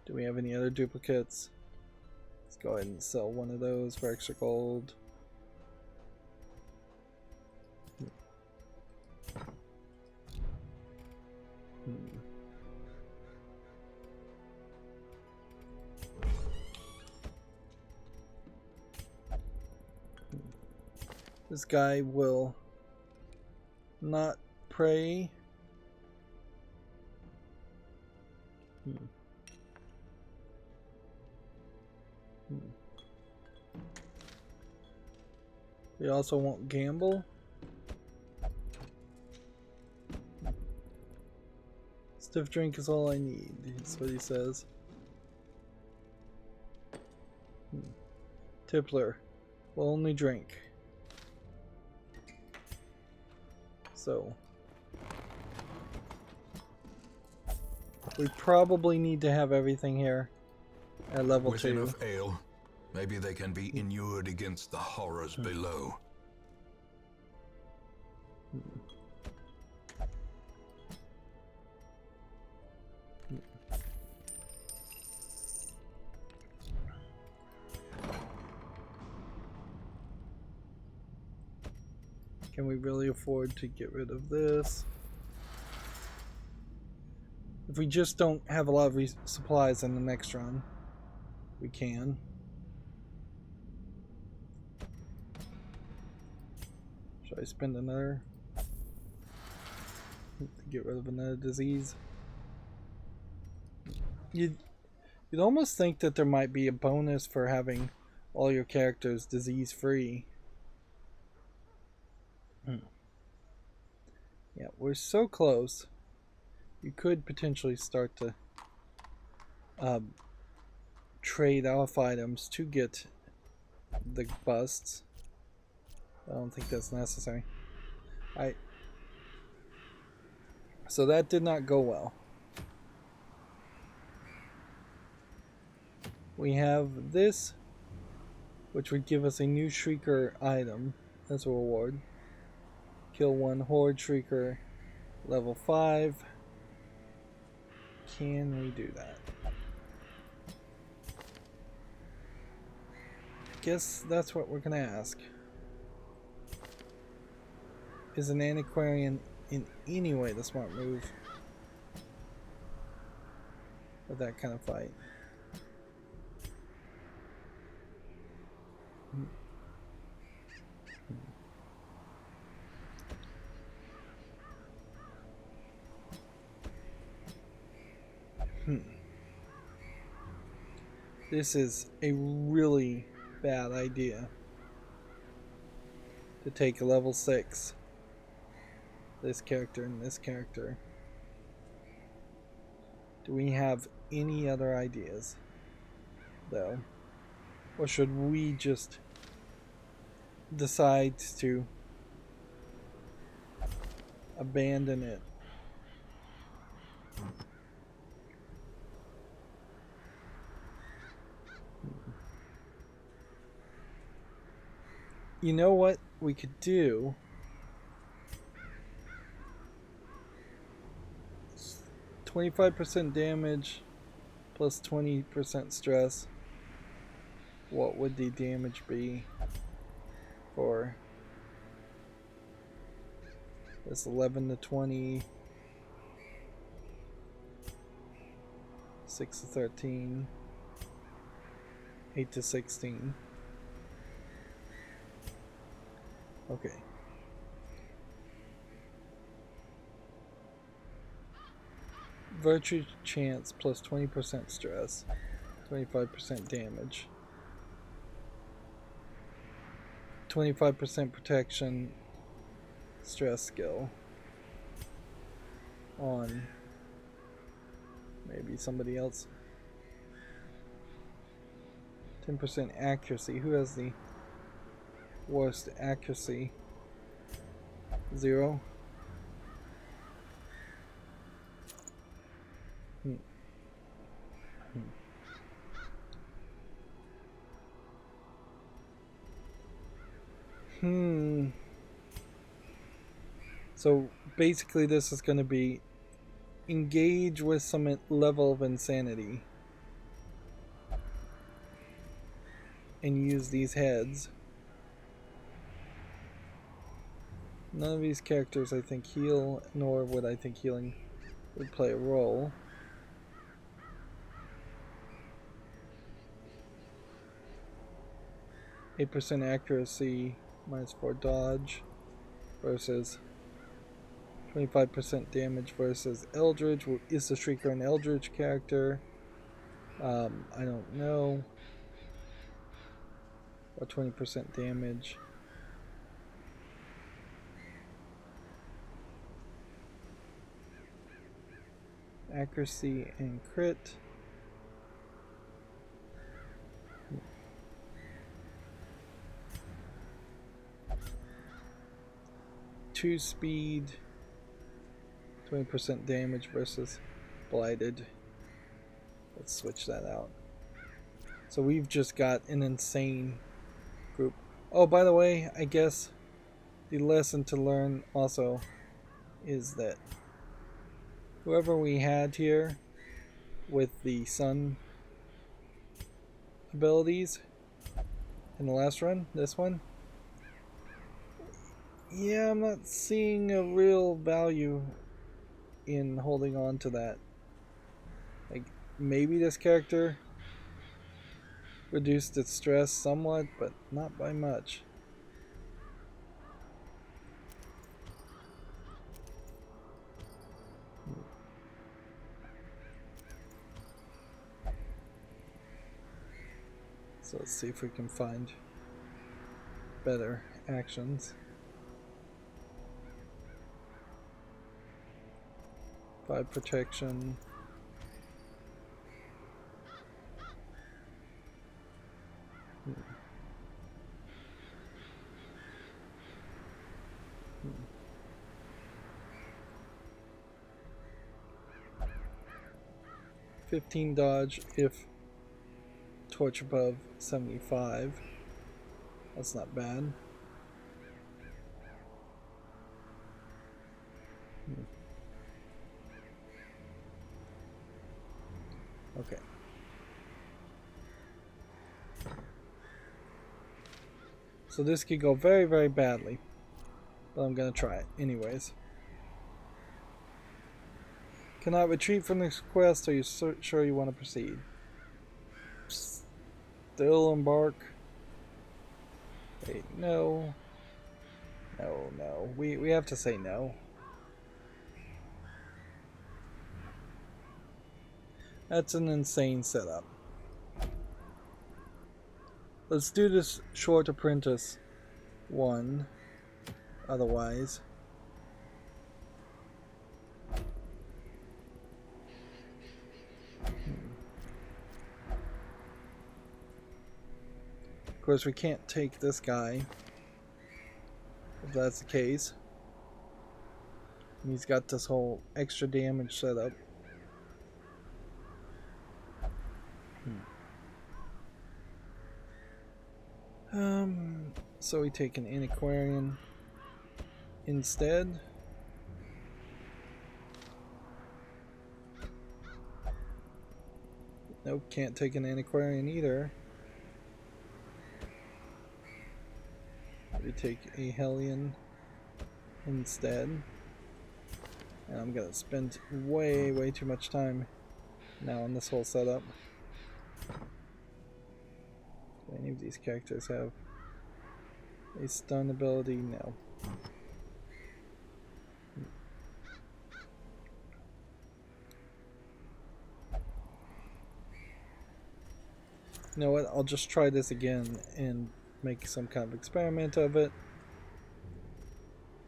Do we have any other duplicates? Let's go ahead and sell one of those for extra gold. This guy will not pray. We also won't gamble. Stiff drink is all I need, that's what he says. Tippler will only drink. So we probably need to have everything here at level 2. With enough ale, maybe they can be inured against the horrors below. Can we really afford to get rid of this? If we just don't have a lot of supplies in the next run, we can. Should I spend another to get rid of another disease? You'd almost think that there might be a bonus for having all your characters disease free. Yeah, we're so close. You could potentially start to trade off items to get the busts. I don't think that's necessary. So that did not go well. We have this, which would give us a new Shrieker item as a reward. Kill one Horde Shrieker, level 5. Can we do that? Guess that's what we're gonna ask. Is an antiquarian in any way the smart move for that kind of fight? This is a really bad idea to take a level 6. This character and this character. Do we have any other ideas, though? Or should we just decide to abandon it? You know what we could do? 25% damage plus 20% stress. What would the damage be for this? 11 to 20, 6 to 13, 8 to 16. Okay. Virtue chance plus 20% stress, 25% damage, 25% protection, stress skill on maybe somebody else. 10% accuracy. Who has the worst accuracy? 0. So basically this is going to be engage with some level of insanity and use these heads. None of these characters I think heal, nor would I think healing would play a role. %8 accuracy, -4 dodge versus 25% damage versus Eldridge. Is the Shrieker an Eldridge character? I don't know. Or 20% damage. Accuracy and crit. Two speed, 20% damage versus blighted. Let's switch that out. So we've just got an insane group. Oh, by the way, I guess the lesson to learn also is that whoever we had here with the sun abilities in the last run, this one, yeah, I'm not seeing a real value in holding on to that. Like, maybe this character reduced its stress somewhat, but not by much. So let's see if we can find better actions. 5 protection. Hmm. 15 dodge if torch above 75. That's not bad. Okay. So this could go very, very badly. but I'm gonna try it anyways. Cannot retreat from this quest. Are you sure you want to proceed? Still embark. Wait, no. No. We have to say no. That's an insane setup. Let's do this short apprentice one. Otherwise. Of course, we can't take this guy. If that's the case. And he's got this whole extra damage set up. So we take an antiquarian instead. Nope, can't take an antiquarian either. We take a Hellion instead. And I'm gonna spend way too much time now on this whole setup. Do any of these characters have a stun ability? No. You know what? I'll just try this again and make some kind of experiment of it.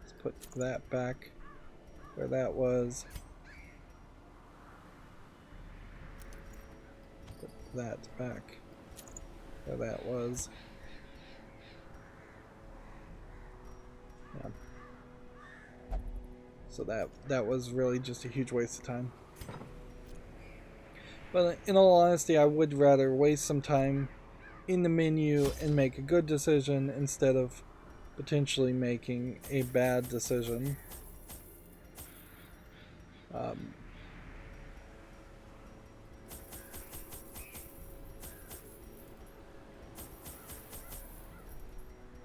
Let's put that back where that was. Put that back where that was. Yeah. So that was really just a huge waste of time. But in all honesty, I would rather waste some time in the menu and make a good decision instead of potentially making a bad decision.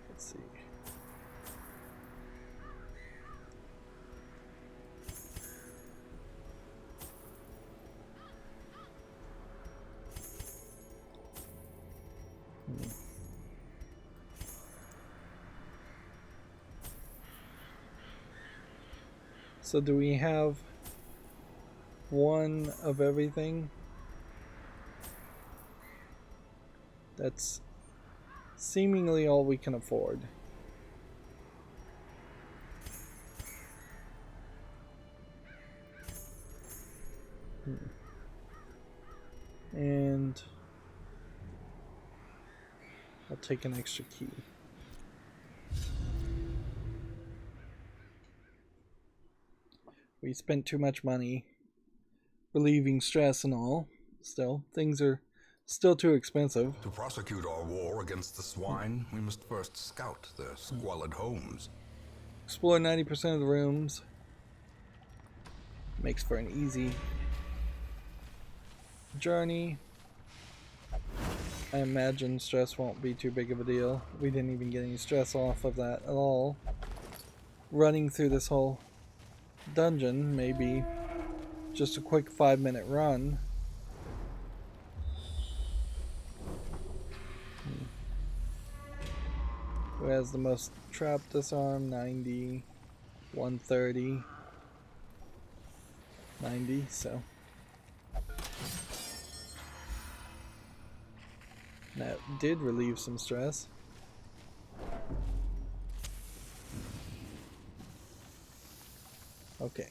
Let's see. So do we have one of everything? That's seemingly all we can afford. And I'll take an extra key. We spent too much money relieving stress and all. Still, things are still too expensive. To prosecute our war against the swine, we must first scout their squalid homes. Explore 90% of the rooms. Makes for an easy journey. I imagine stress won't be too big of a deal. We didn't even get any stress off of that at all. Running through this whole dungeon, maybe just a quick 5-minute run. Who has the most trap disarm? 90, 130, 90, so that did relieve some stress. Okay.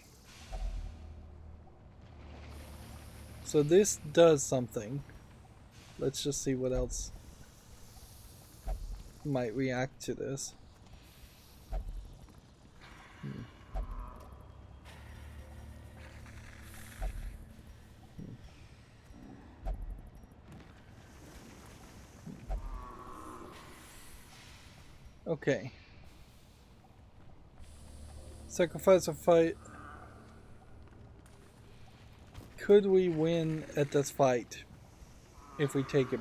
So this does something. Let's just see what else might react to this. Okay. Sacrifice a fight. Could we win at this fight if we take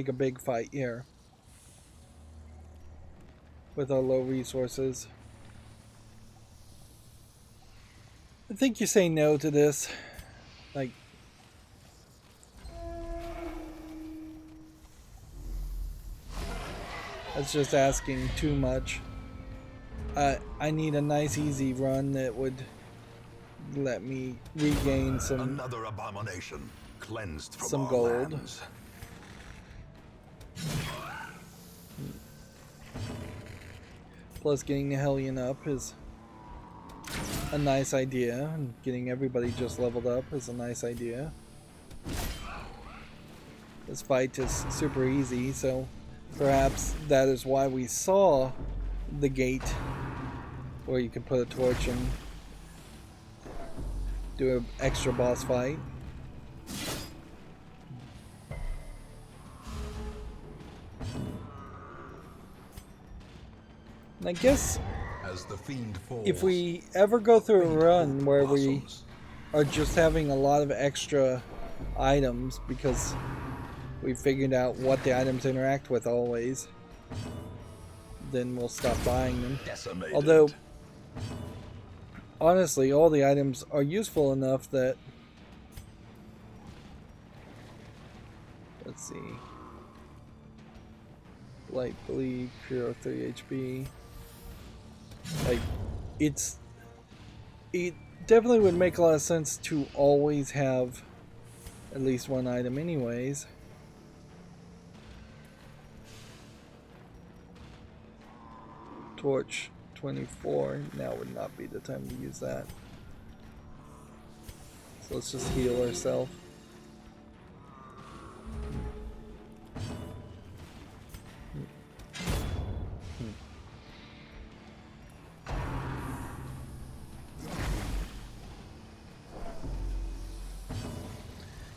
a big fight here with our low resources? I think you say no to this. Like, that's just asking too much. I need a nice easy run that would let me regain some Another abomination cleansed from some our gold. lands. Plus getting the Hellion up is a nice idea, and getting everybody just leveled up is a nice idea. This fight is super easy, so perhaps that is why we saw the gate where you can put a torch and do an extra boss fight. And I guess As the fiend falls, if we ever go through a faint run hope where we blossoms. are just having a lot of extra items because we figured out what the items interact with always, then we'll stop buying them. Decimated. Although, honestly, all the items are useful enough that... Let's see. Light bleed, Cure 3 HP. Like, it definitely would make a lot of sense to always have at least one item anyways. Torch 24, now would not be the time to use that. So let's just heal ourselves.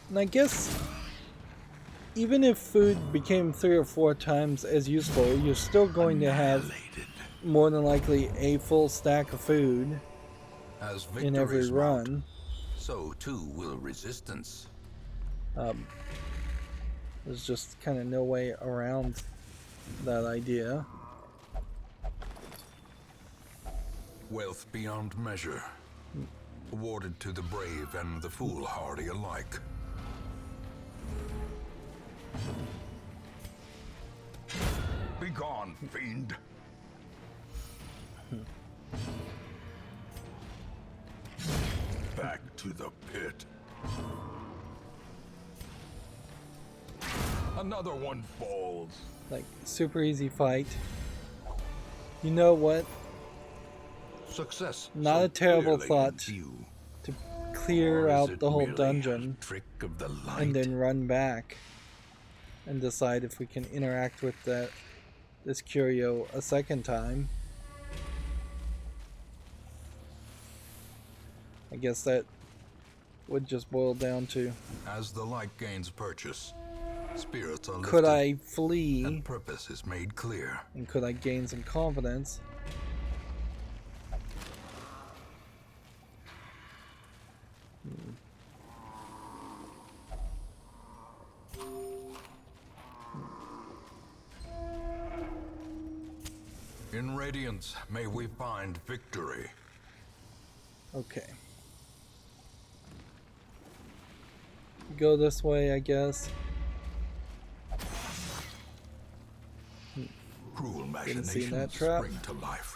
And I guess even if food became 3 or 4 times as useful, you're still going to have more than likely a full stack of food As in every victories mount, run. so too will resistance. There's just kind of no way around that idea. Wealth beyond measure, awarded to the brave and the foolhardy alike. Begone, fiend! Back to the pit. Another one falls. Like, super easy fight. You know what? Success. Not so a terrible clearly in thought view. to clear Or is out it the whole merely a dungeon trick of the light? and then run back and decide if we can interact with this curio a second time. I guess that would just boil down to, As the light gains purchase, spirits are lifted, could I flee and purpose is made clear. and could I gain some confidence? In radiance, may we find victory. Okay. Go this way, I guess. Cruel Didn't see machinations that trap. spring to life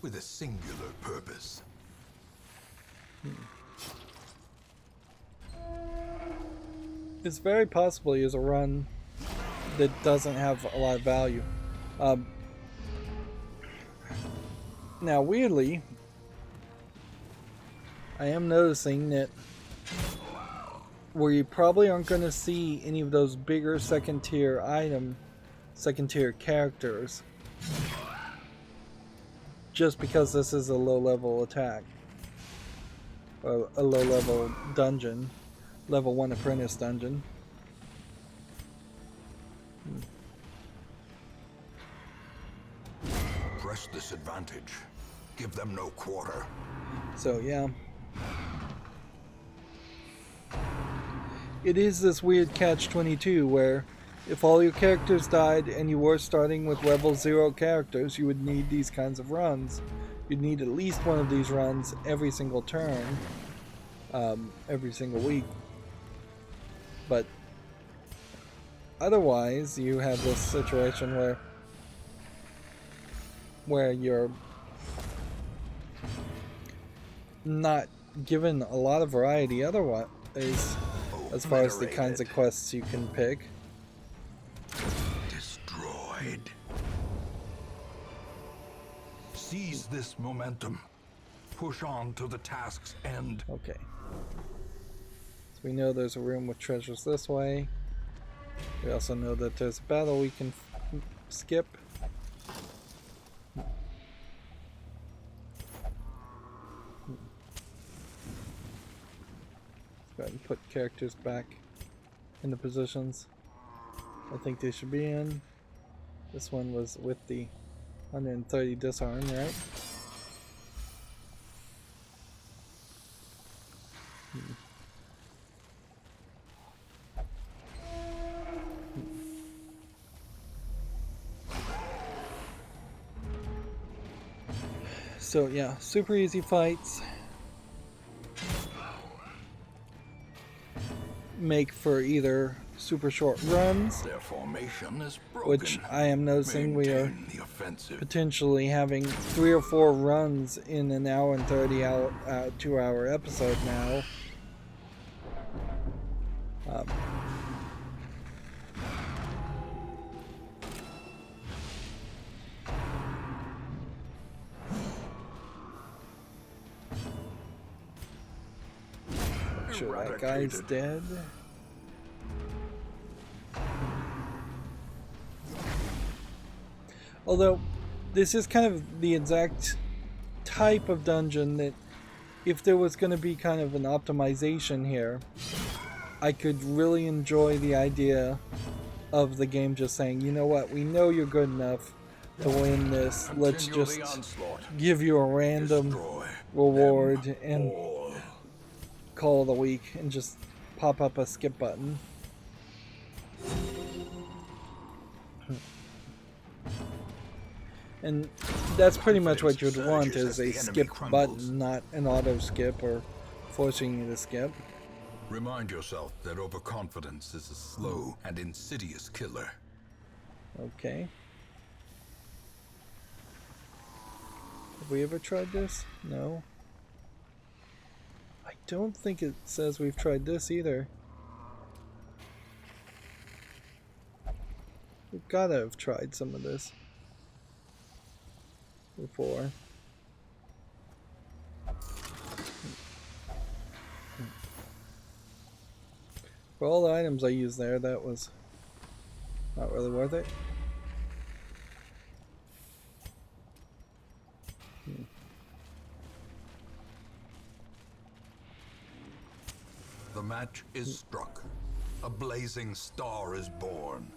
with a singular purpose. It's very possible he is a run that doesn't have a lot of value. Now, weirdly, I am noticing that we probably aren't going to see any of those bigger second tier characters, just because this is a low level attack, or a low level dungeon, level 1 apprentice dungeon. Press this advantage. Give them no quarter. So yeah, it is this weird catch-22 where if all your characters died and you were starting with level 0 characters, you would need these kinds of runs you'd need at least one of these runs every single turn, every single week. But otherwise, you have this situation where you're not given a lot of variety otherwise, as far as the kinds of quests you can pick. Destroyed. Seize this momentum. Push on to the task's end. Okay. So we know there's a room with treasures this way. We also know that there's a battle we can skip. Let's go ahead and put characters back in the positions I think they should be in. This one was with the 130 disarm, right? So yeah, super easy fights. Make for either super short runs, Their formation is broken. which I am noticing we are Maintain the offensive. potentially having 3 or 4 runs in an hour and 30 hour, 2-hour episode now. Make sure that guy's dead. Although, this is kind of the exact type of dungeon that if there was going to be kind of an optimization here, I could really enjoy the idea of the game just saying, you know what, we know you're good enough to win this, let's Continue just the onslaught. give you a random Destroy reward them and all. call it a week and just pop up a skip button. And that's pretty much what you'd want, is a skip button, not an auto skip or forcing you to skip. Remind yourself that overconfidence is a slow and insidious killer. Okay. Have we ever tried this? No. I don't think it says we've tried this either. We've gotta have tried some of this before. For all the items I used there, that was not really worth it. The match is struck. A blazing star is born.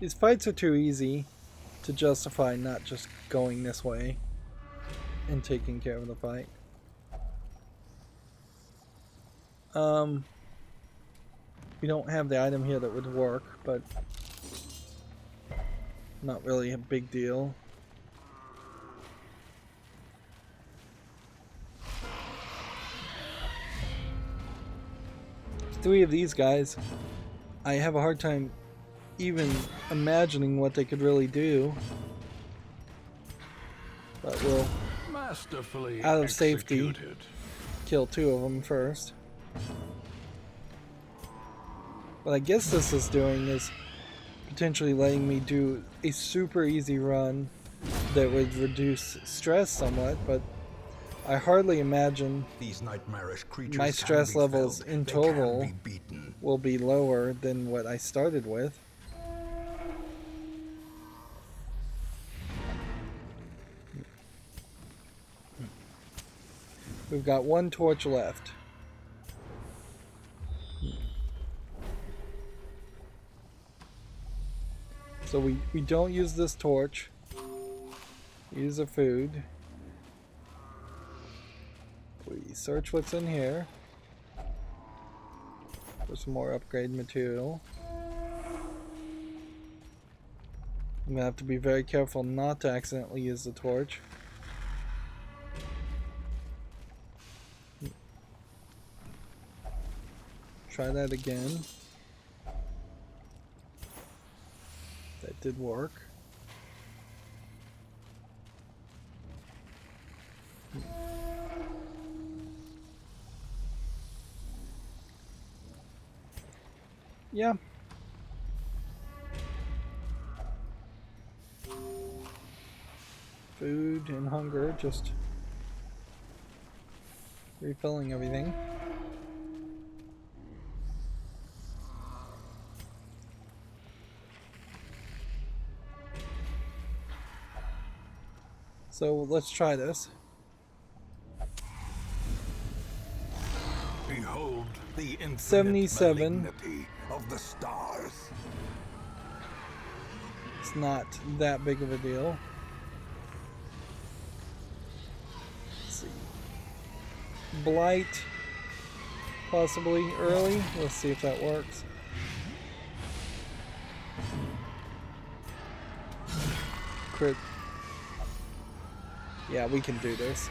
These fights are too easy to justify not just going this way and taking care of the fight. We don't have the item here that would work, but not really a big deal. Three of these guys, I have a hard time even imagining what they could really do. But we'll, Masterfully out of safety, executed. kill 2 of them first. What I guess this is doing is potentially letting me do a super easy run that would reduce stress somewhat, but I hardly imagine These nightmarish creatures my can stress be levels felled. in They total can be beaten. will be lower than what I started with. We've got 1 torch left. So we don't use this torch. We use the food. We search what's in here for some more upgrade material. I'm gonna have to be very careful not to accidentally use the torch. Try that again. That did work. Yeah. Food and hunger, just refilling everything. So let's try this. Behold the infinite 77. malignity of the stars. It's not that big of a deal. Let's see. Blight, possibly early. Let's see if that works. Crit. Yeah, we can do this.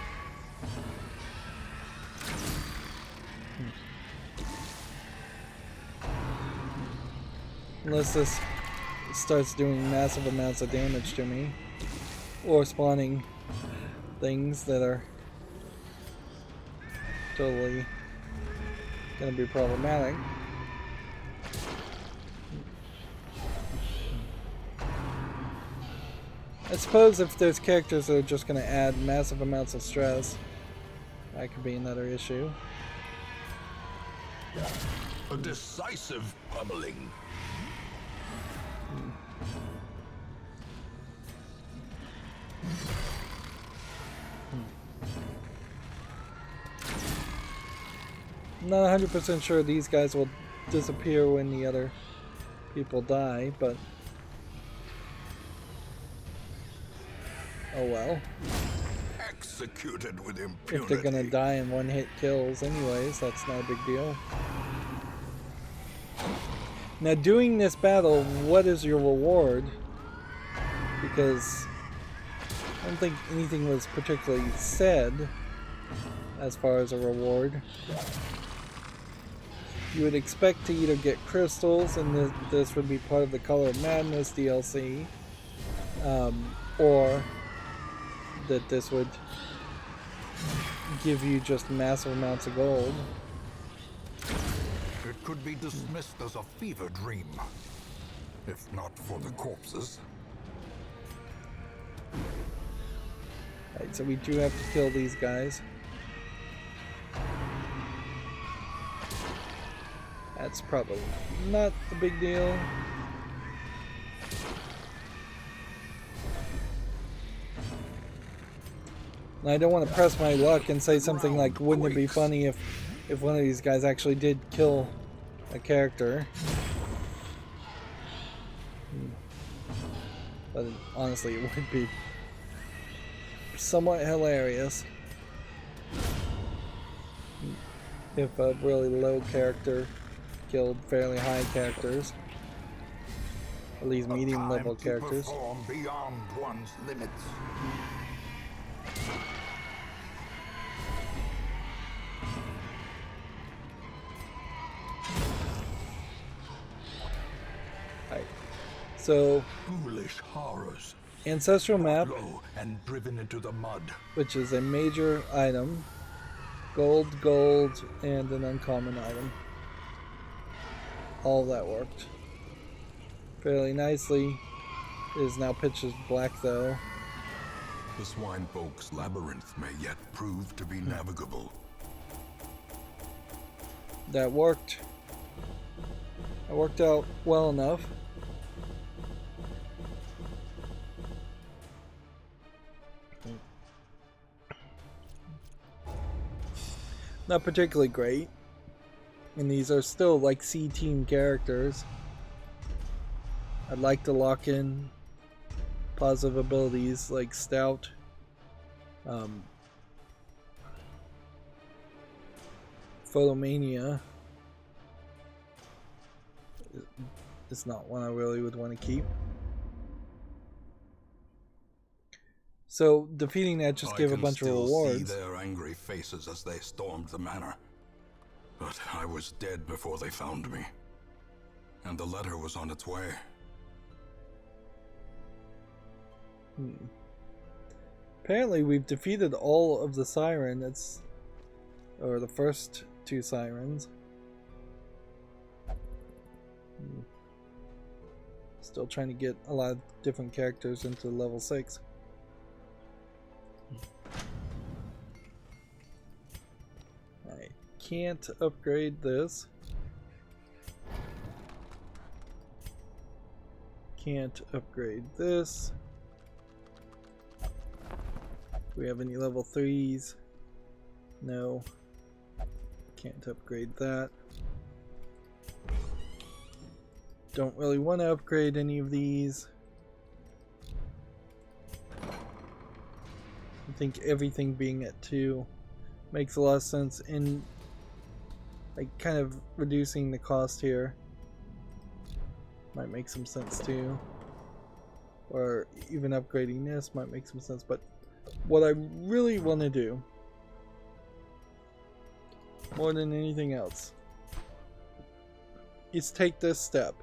Unless this starts doing massive amounts of damage to me, or spawning things that are totally gonna be problematic. I suppose if there's characters that are just gonna add massive amounts of stress, that could be another issue. A decisive pummeling. I'm not 100% sure these guys will disappear when the other people die, but oh well. Executed with impunity. If they're gonna die in one-hit kills anyways, that's not a big deal. Now doing this battle, what is your reward? Because I don't think anything was particularly said as far as a reward. You would expect to either get crystals, and this would be part of the Color of Madness DLC, or that this would give you just massive amounts of gold. It could be dismissed as a fever dream, if not for the corpses. Right, so we do have to kill these guys. That's probably not a big deal. And I don't want to press my luck and say something like, wouldn't it be funny if one of these guys actually did kill a character? But honestly, it would be somewhat hilarious if a really low character killed fairly high characters, at least medium level characters. Perform beyond one's limits. Right. So, Foolish horrors. ancestral map, Low and driven into the mud. which is a major item, gold, gold, and an uncommon item. All that worked fairly nicely. It is now pitched as black though. The swine folk's labyrinth may yet prove to be navigable. That worked. That worked out well enough. Not particularly great. And these are still like C team characters. I'd like to lock in positive abilities like Stout. Photomania is not one I really would want to keep. So defeating that just gave a bunch of I can still rewards. see their angry faces as they stormed the manor. But I was dead before they found me. And the letter was on its way. Apparently we've defeated all of the siren. Or the first 2 sirens. Still trying to get a lot of different characters into level 6. I can't upgrade this. Can't upgrade this. Do we have any level 3s? No. Can't upgrade that. Don't really want to upgrade any of these. I think everything being at 2 makes a lot of sense in like kind of reducing the cost here. Might make some sense too. Or even upgrading this might make some sense, but what I really want to do more than anything else is take this step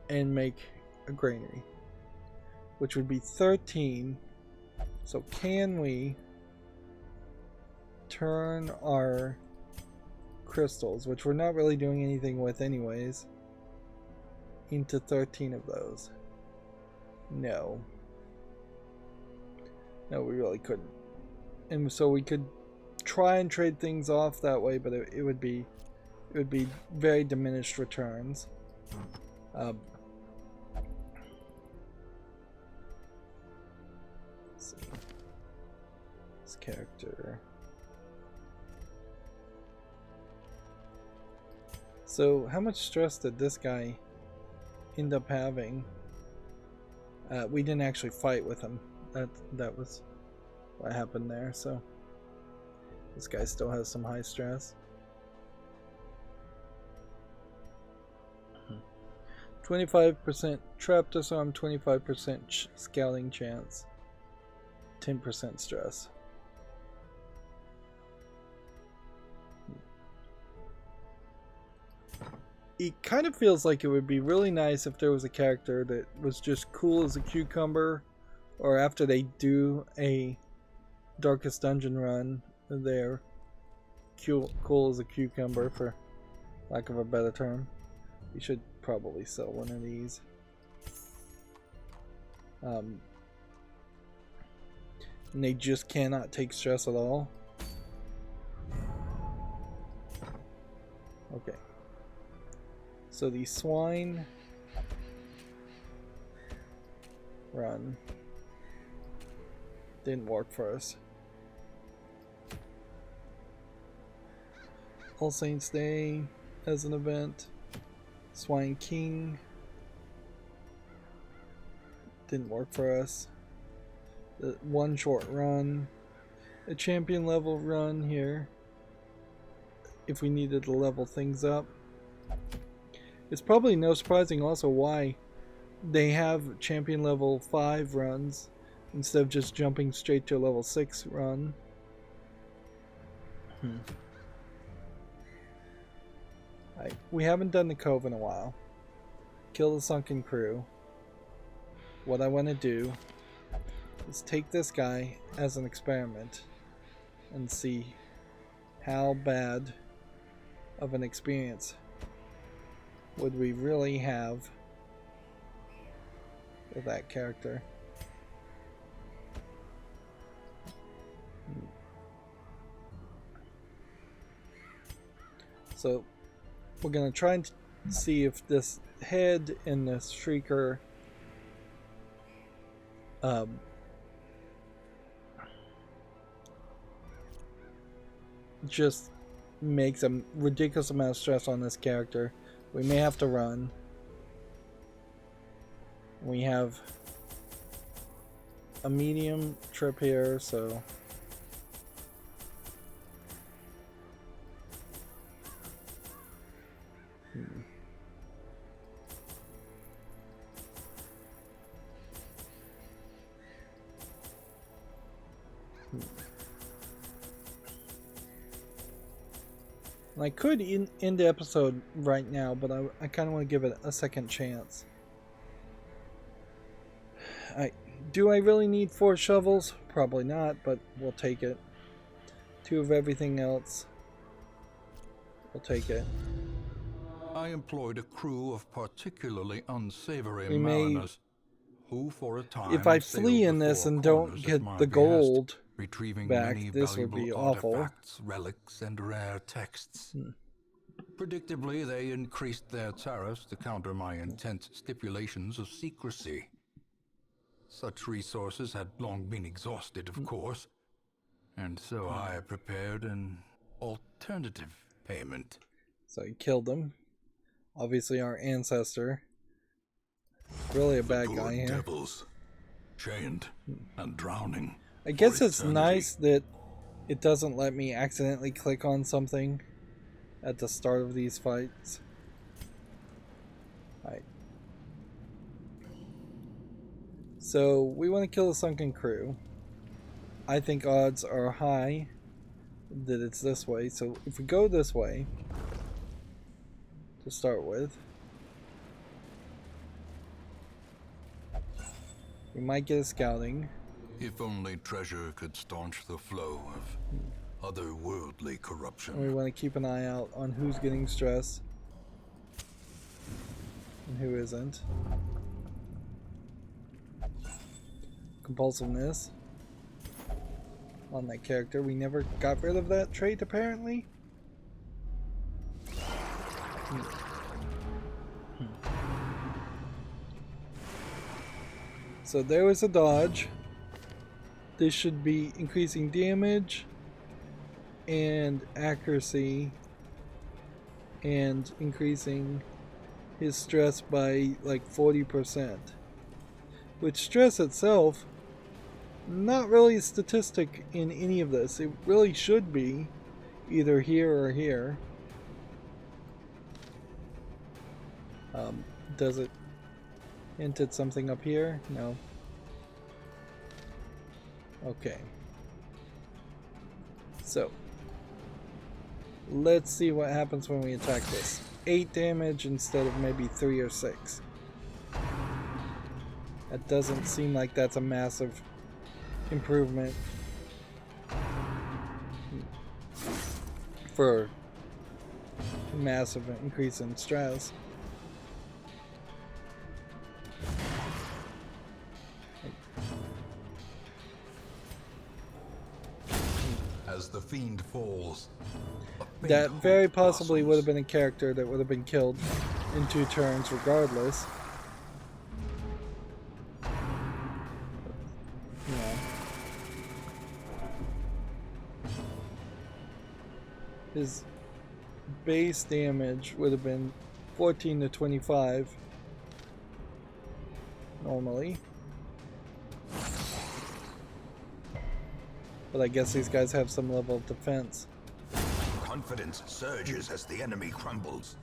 and make a granary, which would be 13. So can we turn our crystals, which we're not really doing anything with anyways, into 13 of those? No, we really couldn't. And so we could try and trade things off that way, but it would be very diminished returns. Let's see. This character. So how much stress did this guy end up having? We didn't actually fight with him. That was what happened there. So this guy still has some high stress. 25% trap disarm, 25% scouting chance, 10% stress. It kind of feels like it would be really nice if there was a character that was just cool as a cucumber, or after they do a Darkest Dungeon run, they're cool as a cucumber, for lack of a better term. We should probably sell one of these. And they just cannot take stress at all. Okay. So the swine run didn't work for us. All Saints Day as an event. Swine King didn't work for us. The one short run. A champion level run here if we needed to level things up. It's probably no surprising also why they have champion level 5 runs instead of just jumping straight to a level 6 run. We haven't done the Cove in a while. Kill the Sunken Crew. What I want to do is take this guy as an experiment and see how bad of an experience would we really have with that character. So we're going to try and see if this head and this shrieker just makes a ridiculous amount of stress on this character. We may have to run. We have a medium trip here, so And I could end the episode right now, but I kind of want to give it a second chance. Do I really need 4 shovels? Probably not, but we'll take it. 2 of everything else. We'll take it. I employed a crew of particularly unsavory We may, mariners who, for a time, if I sailed flee the in this four and don't corners at get my the behest, gold retrieving back, many this would valuable be awful. artifacts, relics, and rare texts. Predictably, they increased their tariffs to counter my intense stipulations of secrecy. Such resources had long been exhausted, of course, and so I prepared an alternative payment. So he killed him. Obviously our ancestor. Really a bad Poor guy here. devils, chained and drowning. I guess for it's eternity. nice that it doesn't let me accidentally click on something at the start of these fights. Alright. So we want to kill the sunken crew. I think odds are high that it's this way. So if we go this way to start with, we might get a scouting. If only treasure could staunch the flow of otherworldly corruption. And we want to keep an eye out on who's getting stress and who isn't. Compulsiveness on that character. We never got rid of that trait, apparently. So there was a dodge. This should be increasing damage and accuracy and increasing his stress by like 40%. Which stress itself, not really a statistic in any of this. It really should be either here or here. Does it hint at something up here? No. Okay. So, let's see what happens when we attack this. 8 damage instead of maybe 3 or 6. That doesn't seem like that's a massive improvement for a massive increase in stress. As the fiend falls, That very possibly would have been a character that would have been killed in 2 turns regardless. Yeah. His base damage would have been 14 to 25 normally. But I guess these guys have some level of defense. confidence surges as the enemy crumbles.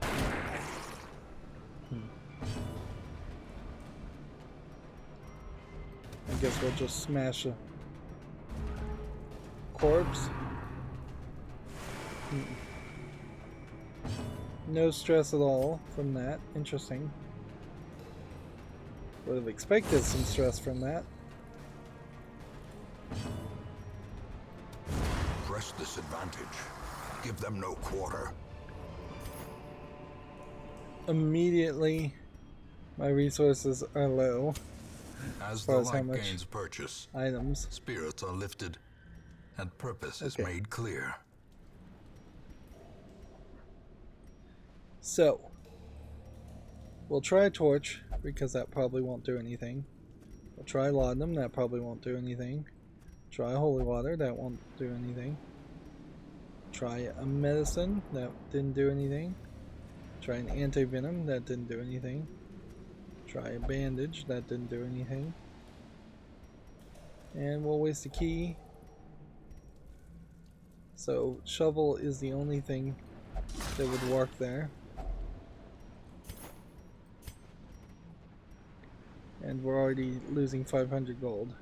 I guess we'll just smash a corpse. No stress at all from that. Interesting. Would have expected some stress from that. Press this advantage. Give them no quarter. Immediately, my resources are low. As far the as how light much gains purchase, items. spirits are lifted, and purpose is Okay. made clear. So, we'll try a torch, because that probably won't do anything. We'll try laudanum, that probably won't do anything. Try holy water, that won't do anything. Try a medicine, that didn't do anything. Try an anti-venom, that didn't do anything. Try a bandage, that didn't do anything. And we'll waste a key. So, shovel is the only thing that would work there. And we're already losing 500 gold.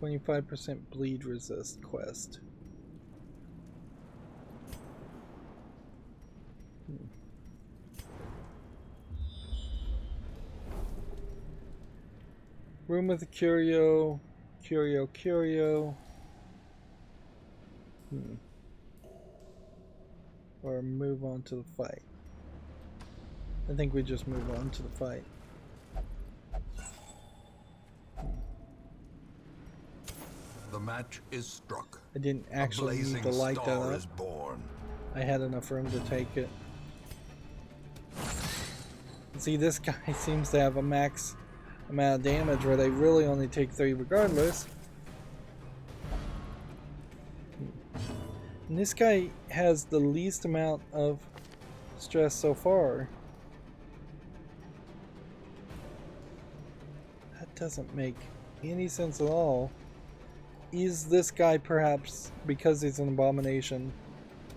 25% bleed resist quest. Room with a curio. Curio. Or move on to the fight. I think we just move on to the fight. The match is struck. I didn't actually need to light that up. Is born. I had enough room to take it. See, this guy seems to have a max amount of damage where they really only take 3 regardless. And this guy has the least amount of stress so far. That doesn't make any sense at all. Is this guy perhaps, because he's an abomination,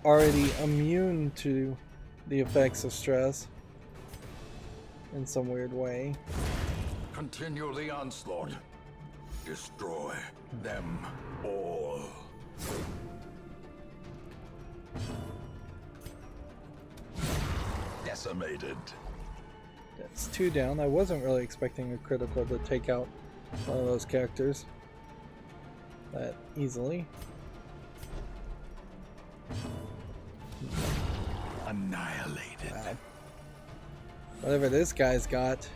already immune to the effects of stress in some weird way? Continue the onslaught. Destroy them all. Decimated. That's 2 down. I wasn't really expecting a critical to take out one of those characters that easily. Annihilated. Wow. Whatever this guy's got.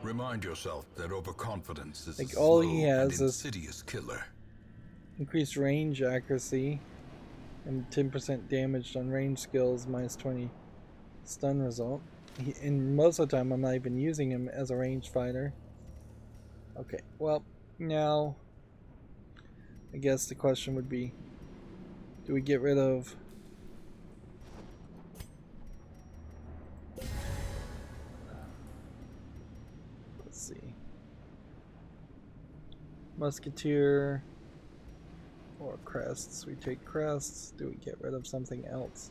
Remind yourself that overconfidence is Like a all slow he has and is insidious killer. Increased range accuracy and 10% damage on range skills, minus 20 stun result. And most of the time I'm not even using him as a ranged fighter. Okay, well, now I guess the question would be, do we get rid of Musketeer or crests? We take crests. Do we get rid of something else?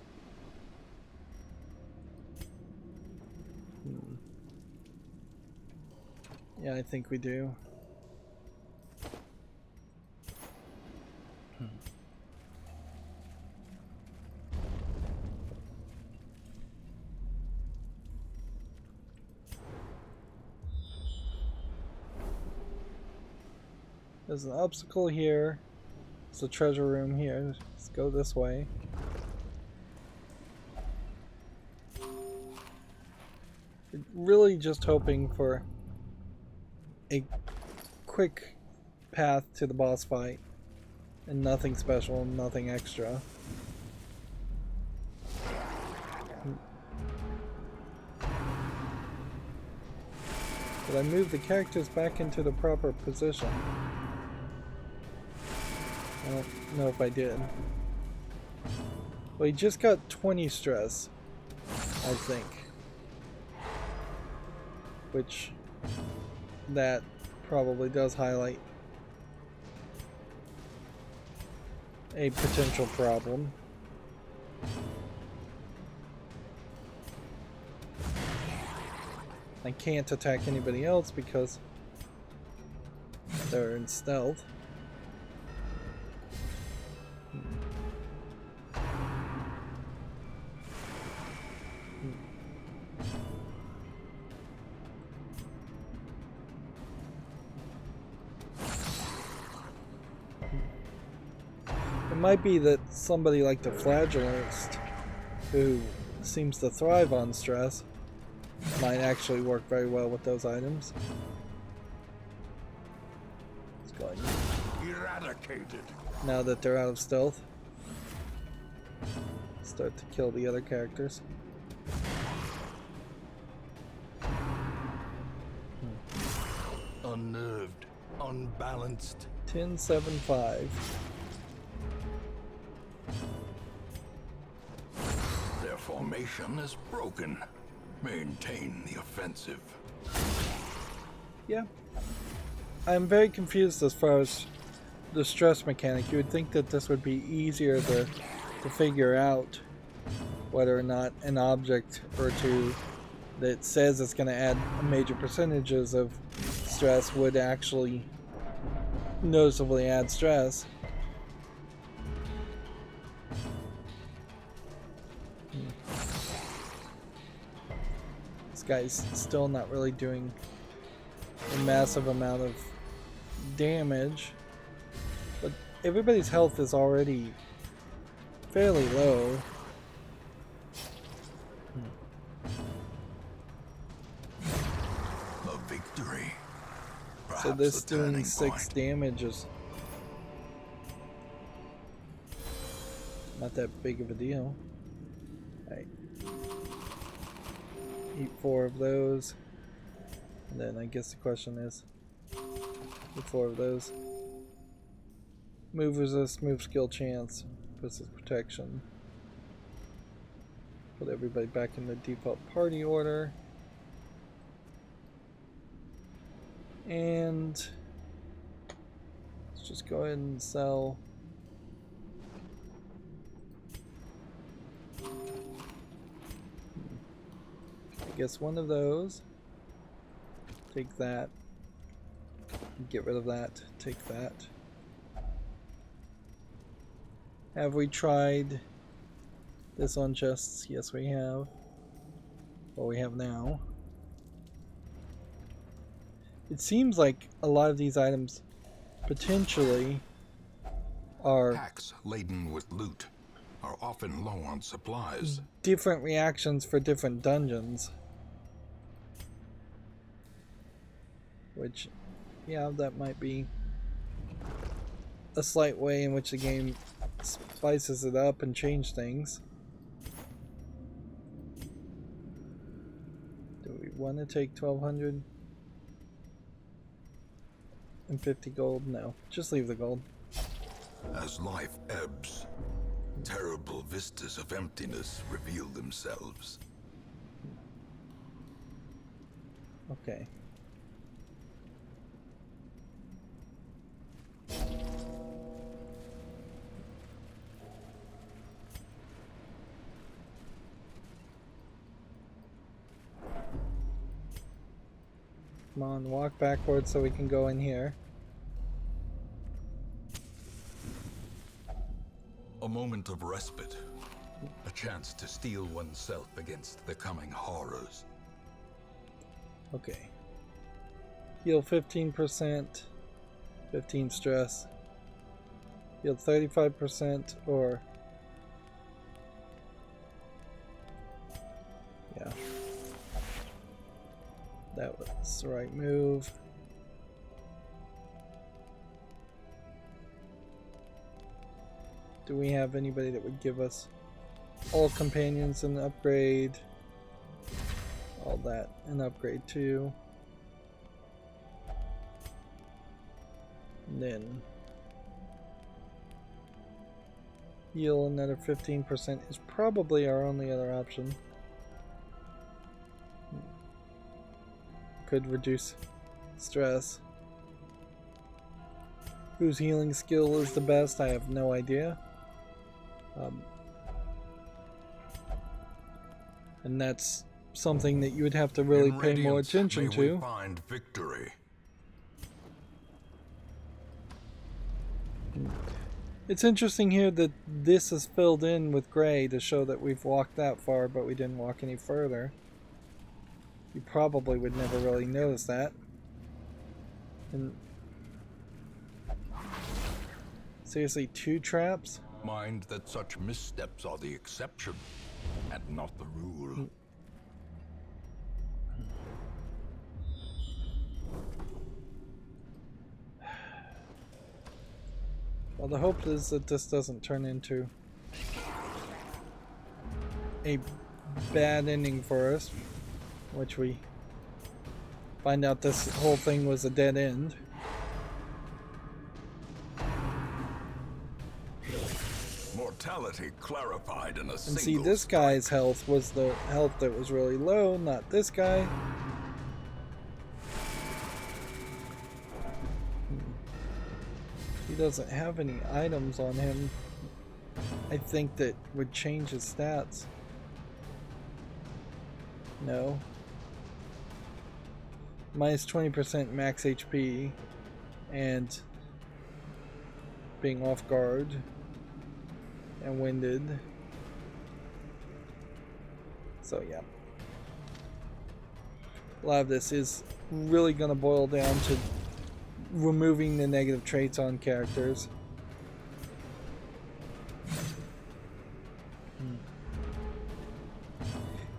Yeah, I think we do. There's an obstacle here. There's a treasure room here. Let's go this way. We're really just hoping for a quick path to the boss fight and nothing special, nothing extra. Did I move the characters back into the proper position? I don't know if I did. Well, he just got 20 stress, I think. Which, that probably does highlight a potential problem. I can't attack anybody else because they're in stealth. It might be that somebody like the Flagellist, who seems to thrive on stress, might actually work very well with those items. Let's go ahead. Eradicated. Now that they're out of stealth, start to kill the other characters. Unnerved, unbalanced. 10-7-5. Their formation is broken. Maintain the offensive. Yeah. I'm very confused as far as the stress mechanic. You would think that this would be easier to figure out whether or not an object or two that says it's going to add major percentages of stress would actually noticeably add stress. This guy's still not really doing a massive amount of damage, but everybody's health is already fairly low. A victory. So Perhaps this a doing turning 6 point. damage is not that big of a deal. Alright. Eat 4 of those. And then I guess the question is, eat 4 of those. Move resist, move skill chance, versus protection. Put everybody back in the default party order. And let's just go ahead and sell I guess one of those. Take that. Get rid of that. Take that. Have we tried this on chests? Yes, we have. Well, we have now. It seems like a lot of these items potentially are Packs laden with loot are often low on supplies. different reactions for different dungeons. Which, yeah, that might be a slight way in which the game spices it up and change things. Do we want to take 1,250 gold? No, just leave the gold. As life ebbs, terrible vistas of emptiness reveal themselves. Okay. Come on, walk backwards so we can go in here. A moment of respite. A chance to steel oneself against the coming horrors. Okay. Heal 15%, 15 stress. Heal 35% or... yeah. That was the right move. Do we have anybody that would give us all companions an upgrade? All that an upgrade too. And then heal another 15% is probably our only other option. Could reduce stress. Whose healing skill is the best? I have no idea. And that's something that you would have to really In pay more Radiant, attention may to. we find victory. It's interesting here that this is filled in with gray to show that we've walked that far, but we didn't walk any further. You probably would never really notice that. And seriously, 2 traps? Mind that such missteps are the exception and not the rule. Well, the hope is that this doesn't turn into a bad ending for us, which we find out this whole thing was a dead end. Mortality clarified in a And single see, this guy's health was the health that was really low, not this guy. He doesn't have any items on him. I think that would change his stats. No. Minus 20% max HP and being off guard and winded. So yeah. A lot of this is really going to boil down to removing the negative traits on characters.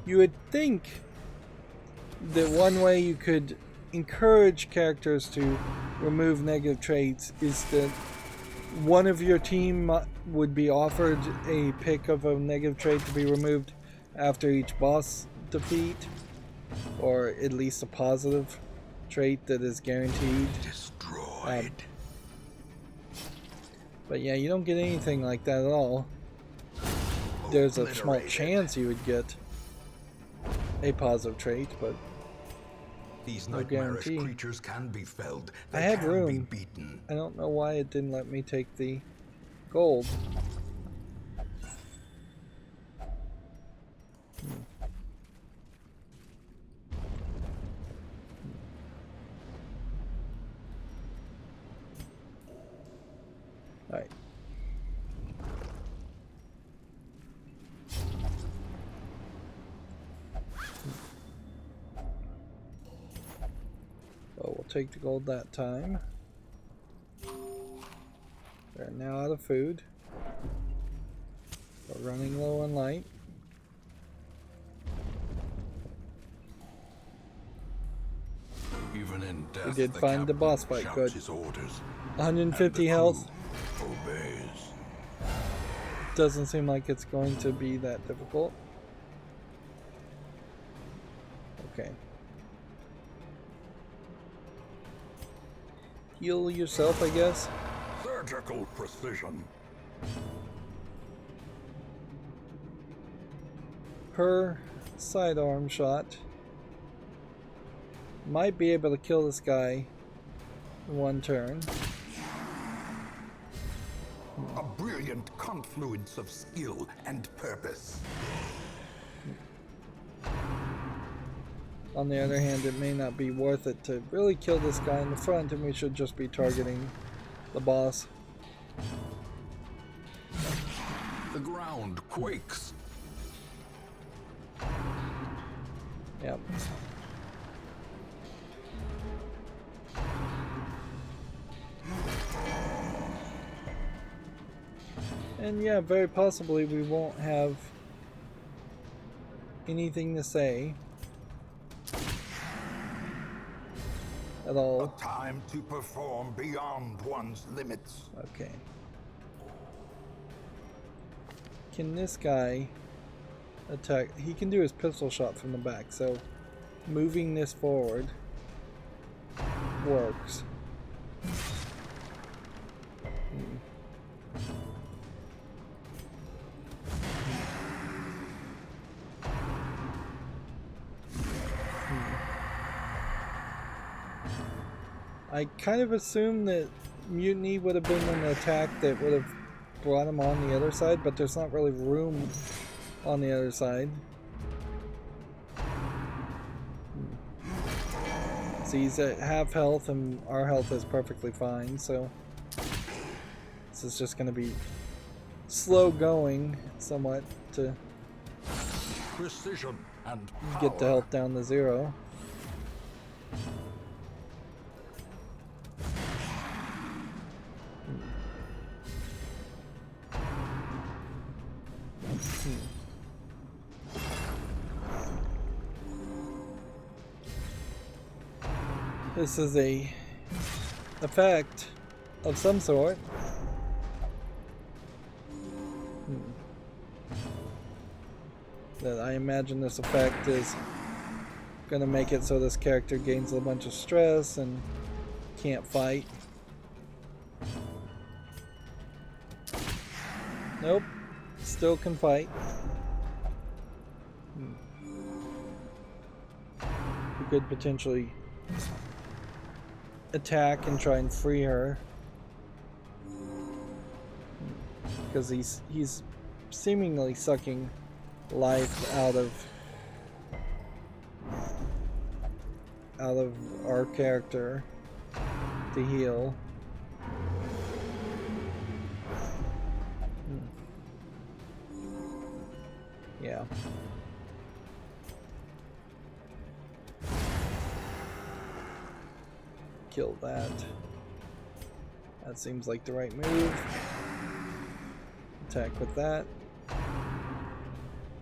You would think that one way you could encourage characters to remove negative traits is that one of your team would be offered a pick of a negative trait to be removed after each boss defeat, or at least a positive trait that is guaranteed. Destroyed. But yeah, you don't get anything like that at all. There's a small chance you would get a positive trait, but These no nightmarish guarantee. creatures can be felled. I They had can room. be beaten. I don't know why it didn't let me take the gold. Alright. Well, we'll take the gold that time. We're now out of food. We're running low on light. Even in death, We did the find the captain boss fight, shouts good. his orders, 150 and the health. crew obeys. Doesn't seem like it's going to be that difficult. Okay. Heal yourself, I guess. Surgical precision. Her sidearm shot might be able to kill this guy in one turn. A brilliant confluence of skill and purpose. On the other hand, it may not be worth it to really kill this guy in the front, and we should just be targeting the boss. The ground quakes. Yep. And yeah, very possibly we won't have anything to say at A all. time to perform beyond one's limits. Okay. Can this guy attack? He can do his pistol shot from the back, so moving this forward works. I kind of assumed that mutiny would have been an attack that would have brought him on the other side, but there's not really room on the other side. So he's at half health and our health is perfectly fine, so this is just going to be slow going somewhat to Precision and get the power. health down to 0. This is a effect of some sort. That I imagine this effect is gonna make it so this character gains a bunch of stress and can't fight. Nope, still can fight. We could potentially attack and try and free her, because he's seemingly sucking life out of our character to heal. Yeah. Kill that. That seems like the right move. Attack with that.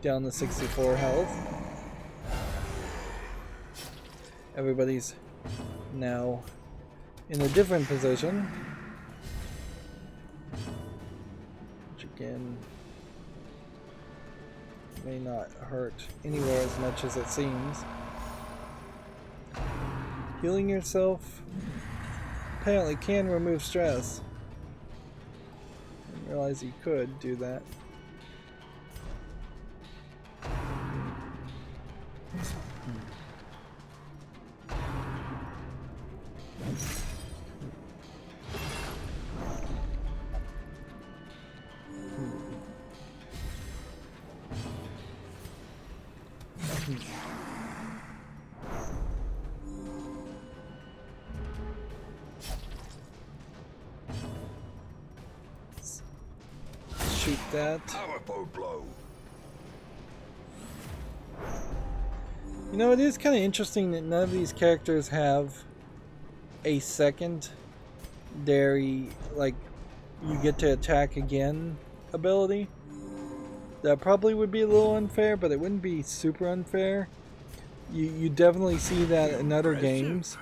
Down to 64 health. Everybody's now in a different position. Which again may not hurt anywhere as much as it seems. Healing yourself apparently can remove stress. Didn't realize you could do that. Shoot that. Powerful blow. You know, it is kind of interesting that none of these characters have a secondary, like, you get to attack again ability. That probably would be a little unfair, but it wouldn't be super unfair. You definitely see that in other games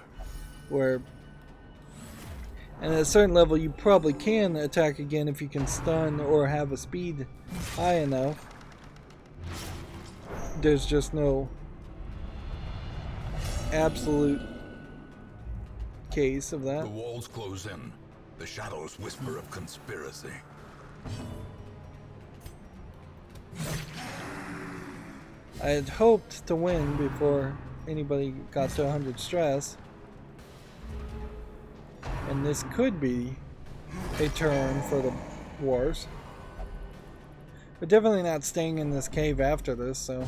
where, and at a certain level you probably can attack again if you can stun or have a speed high enough. There's just no absolute case of that. The walls close in. The shadows whisper of conspiracy. I had hoped to win before anybody got to 100 stress. And this could be a turn for the wars. We're definitely not staying in this cave after this, so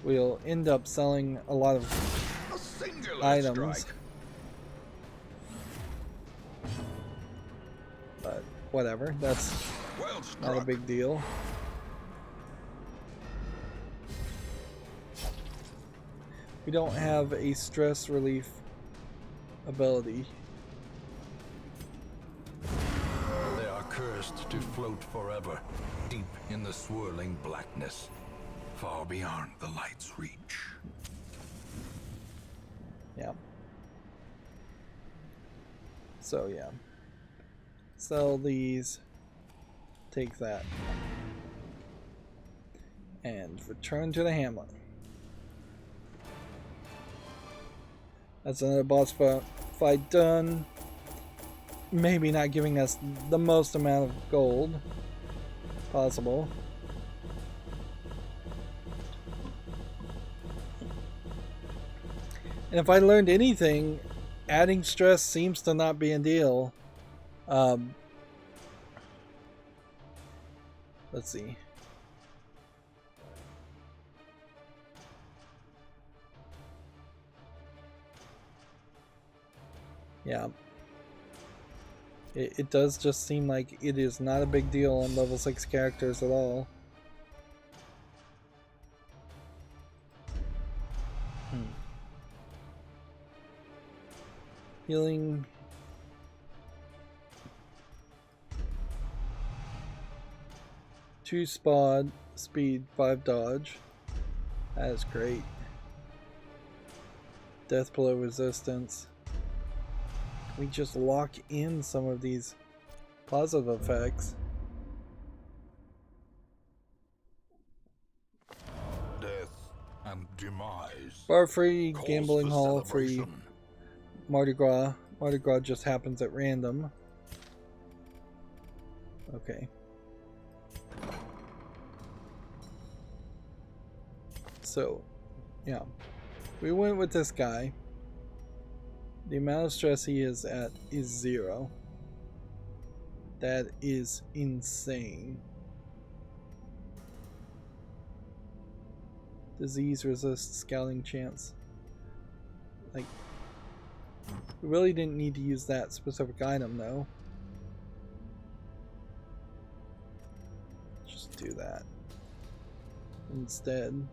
we'll end up selling a lot of items. But whatever, that's not a big deal. We don't have a stress relief ability. They are cursed to float forever, deep in the swirling blackness, far beyond the light's reach. Yeah. So yeah. Sell these. Take that. And return to the hamlet. That's another boss fight done. Maybe not giving us the most amount of gold possible. And if I learned anything, adding stress seems to not be a deal. Let's see. Yeah. It does just seem like it is not a big deal on level 6 characters at all. Healing. Two spot, speed, 5 dodge. That is great. Death blow resistance. We just lock in some of these positive effects. Death and demise. Bar free, gambling hall free, celebration. Mardi Gras. Mardi Gras just happens at random. Okay. So, yeah. We went with this guy. The amount of stress he is at is 0. That is insane. Disease resist scouting chance. Like, we really didn't need to use that specific item though. Just do that instead.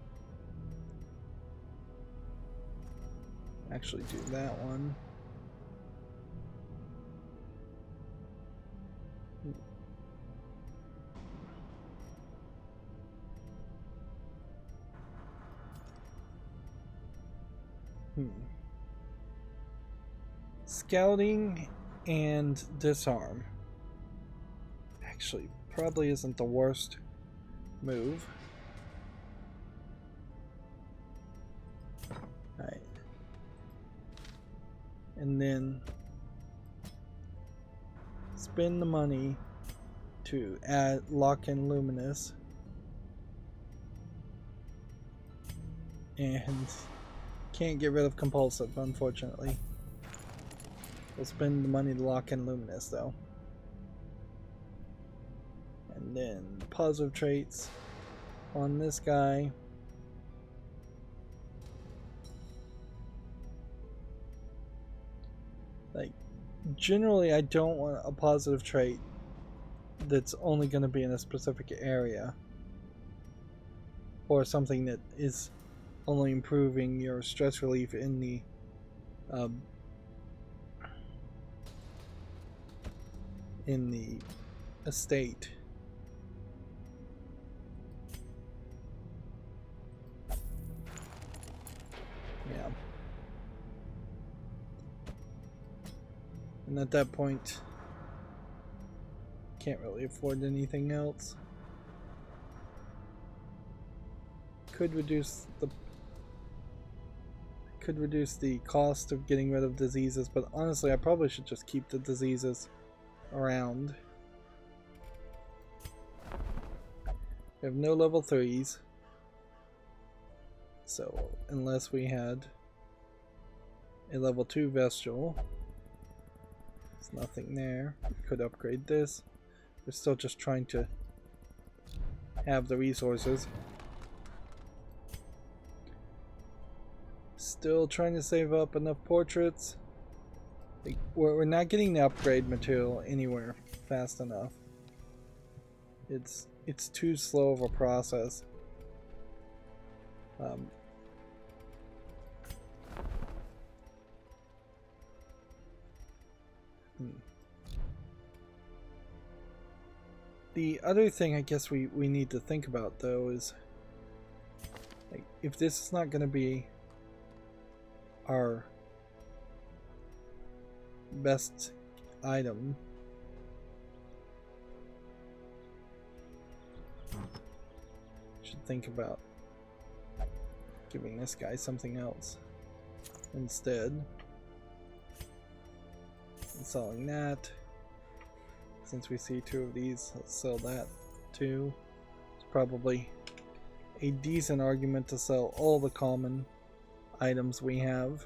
Actually do that one. Scouting and disarm. Actually, probably isn't the worst move. Alright. And then spend the money to add lock in luminous. And can't get rid of compulsive, unfortunately. We'll spend the money to lock in luminous though. And then positive traits on this guy. Like, generally I don't want a positive trait that's only going to be in a specific area, or something that is only improving your stress relief in the estate. Yeah. And at that point, can't really afford anything else. Could reduce the cost of getting rid of diseases, but honestly I probably should just keep the diseases around. We have no level 3s, so unless we had a level 2 Vestal, there's nothing there. Could upgrade this. We're still just trying to have the resources. Still trying to save up enough portraits. Like, we're not getting the upgrade material anywhere fast enough. It's too slow of a process. The other thing I guess we need to think about though is, like, if this is not going to be our best item, should think about giving this guy something else instead and selling that. Since we see 2 of these, let's sell that too. It's probably a decent argument to sell all the common items we have.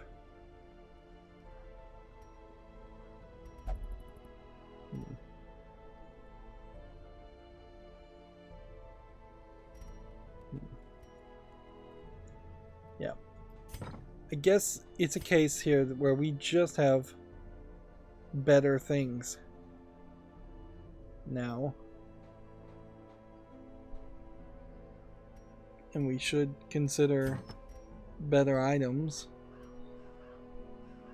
Yeah. I guess it's a case here where we just have better things now, and we should consider better items.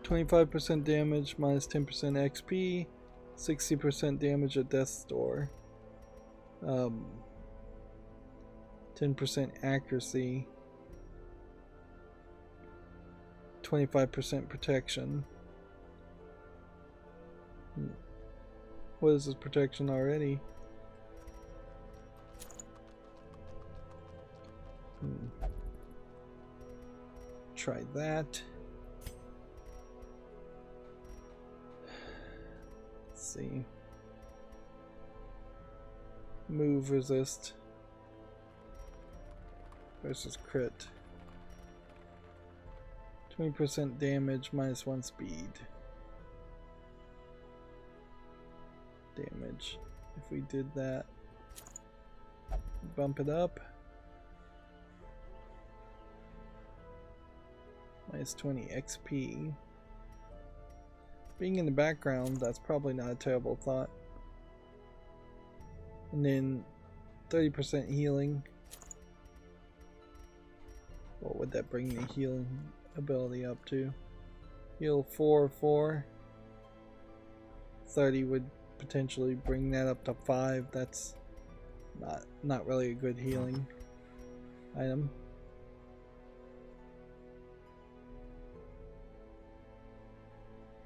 25% damage minus 10% XP, 60% damage at death's door, 10% accuracy, 25% protection. What is this protection already? Try that. Let's see. Move resist versus crit. 20% damage minus 1 speed. Damage. If we did that, bump it up. Minus 20 XP. Being in the background, that's probably not a terrible thought. And then 30% healing. What would that bring the healing ability up to? Heal 4. 30 would potentially bring that up to 5. That's not really a good healing item.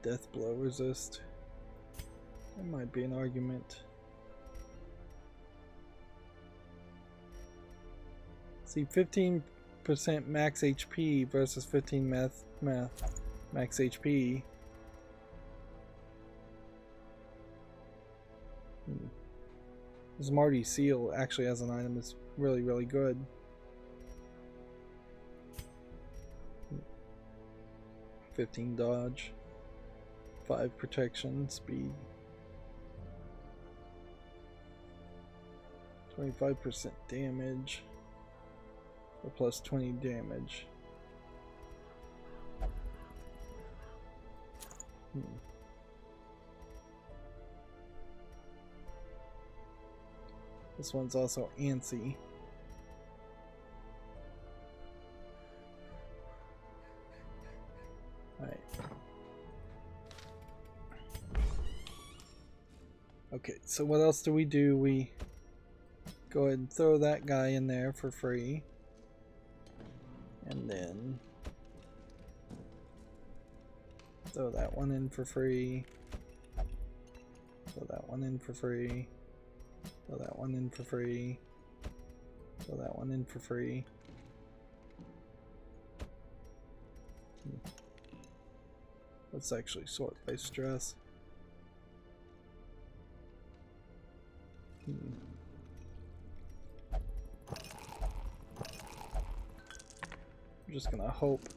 Death blow resist. That might be an argument. See, 15% max HP versus 15 max HP. This Marty Seal actually as an item is really, really good. Hmm. 15 dodge. 5 protection, speed. 25% damage. Or plus 20 damage. This one's also antsy. Alright. Okay, so what else do? We go ahead and throw that guy in there for free. And then throw that one in for free. Throw that one in for free. Throw that one in for free. Throw that one in for free. Let's actually sort by stress. I'm just gonna hope.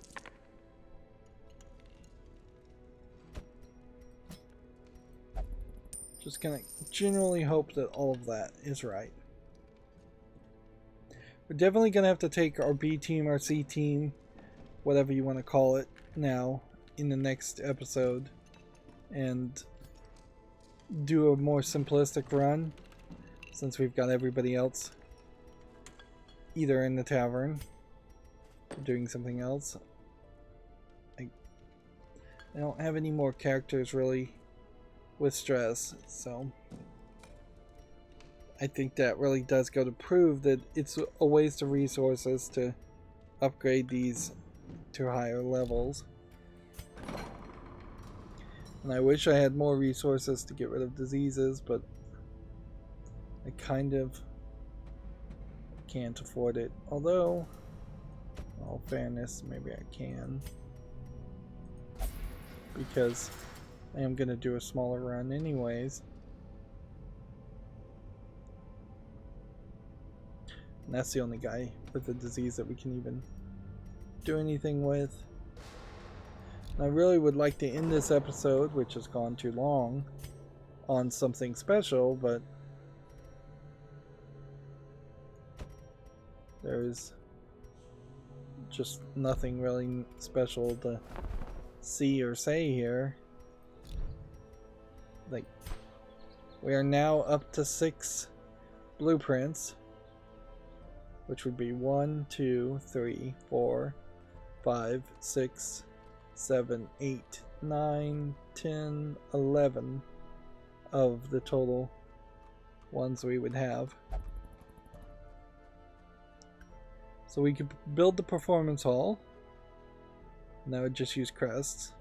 Just gonna generally hope that all of that is right. We're definitely gonna have to take our B team, our C team, whatever you want to call it now, in the next episode, and do a more simplistic run, since we've got everybody else either in the tavern or doing something else. I don't have any more characters really with stress, so I think that really does go to prove that it's a waste of resources to upgrade these to higher levels. And I wish I had more resources to get rid of diseases, but I kind of can't afford it. Although, in all fairness, maybe I can, because I am going to do a smaller run anyways. And that's the only guy with the disease that we can even do anything with. And I really would like to end this episode, which has gone too long, on something special, but there's just nothing really special to see or say here. Like, we are now up to 6 blueprints, which would be 1, 2, 3, 4, 5, 6, 7, 8, 9, 10, 11 of the total ones we would have. So we could build the performance hall, and that would just use crests.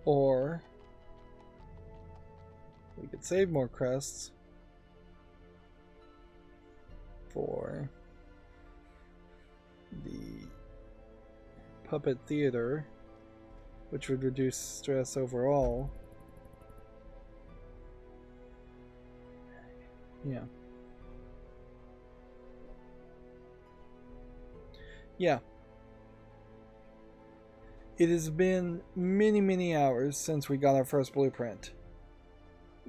Or we could save more crests for the puppet theater, which would reduce stress overall. Yeah. It has been many hours since we got our first blueprint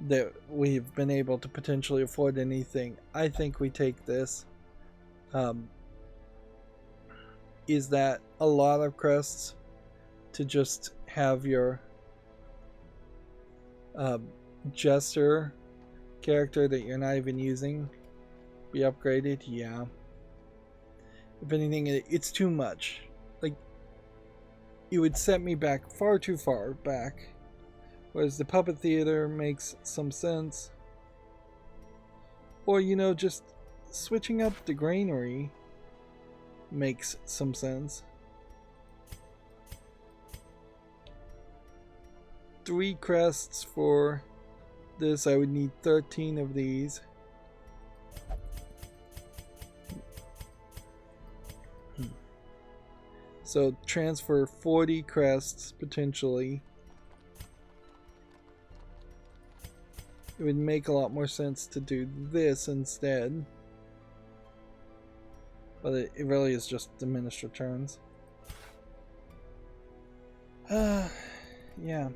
that we've been able to potentially afford anything. I think we take this. is that a lot of crests to just have your jester character that you're not even using be upgraded? Yeah. If anything, it's too much. Like, it would set me back far too far back. Whereas the puppet theater makes some sense. Or, you know, just switching up the granary makes some sense. 3 crests for this. I would need 13 of these. So transfer 40 crests potentially. It would make a lot more sense to do this instead. But it really is just diminished returns. Yeah.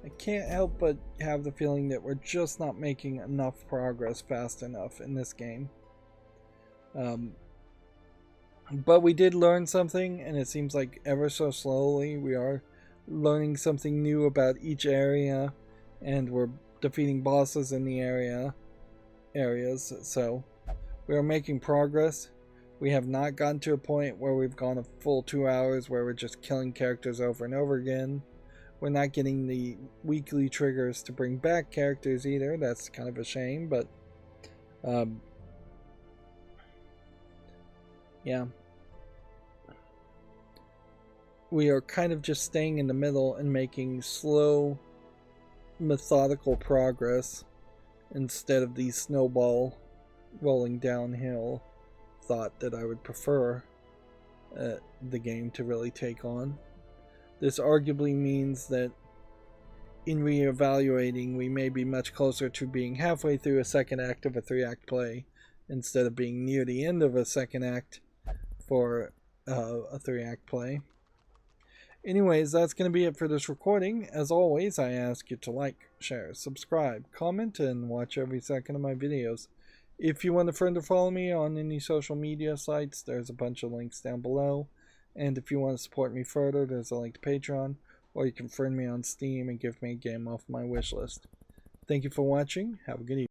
I can't help but have the feeling that we're just not making enough progress fast enough in this game. But we did learn something, and it seems like ever so slowly we are learning something new about each area, and we're defeating bosses in the areas, so we are making progress. We have not gotten to a point where we've gone a full 2 hours where we're just killing characters over and over again. We're not getting the weekly triggers to bring back characters either. That's kind of a shame, but yeah. We are kind of just staying in the middle and making slow, methodical progress instead of the snowball rolling downhill thought that I would prefer the game to really take on. This arguably means that in re-evaluating, we may be much closer to being halfway through a second act of a 3-act play instead of being near the end of a second act for a 3-act play. Anyways, that's going to be it for this recording. As always, I ask you to like, share, subscribe, comment, and watch every second of my videos. If you want to further follow me on any social media sites, there's a bunch of links down below. And if you want to support me further, there's a link to Patreon, or you can friend me on Steam and give me a game off my wishlist. Thank you for watching. Have a good evening.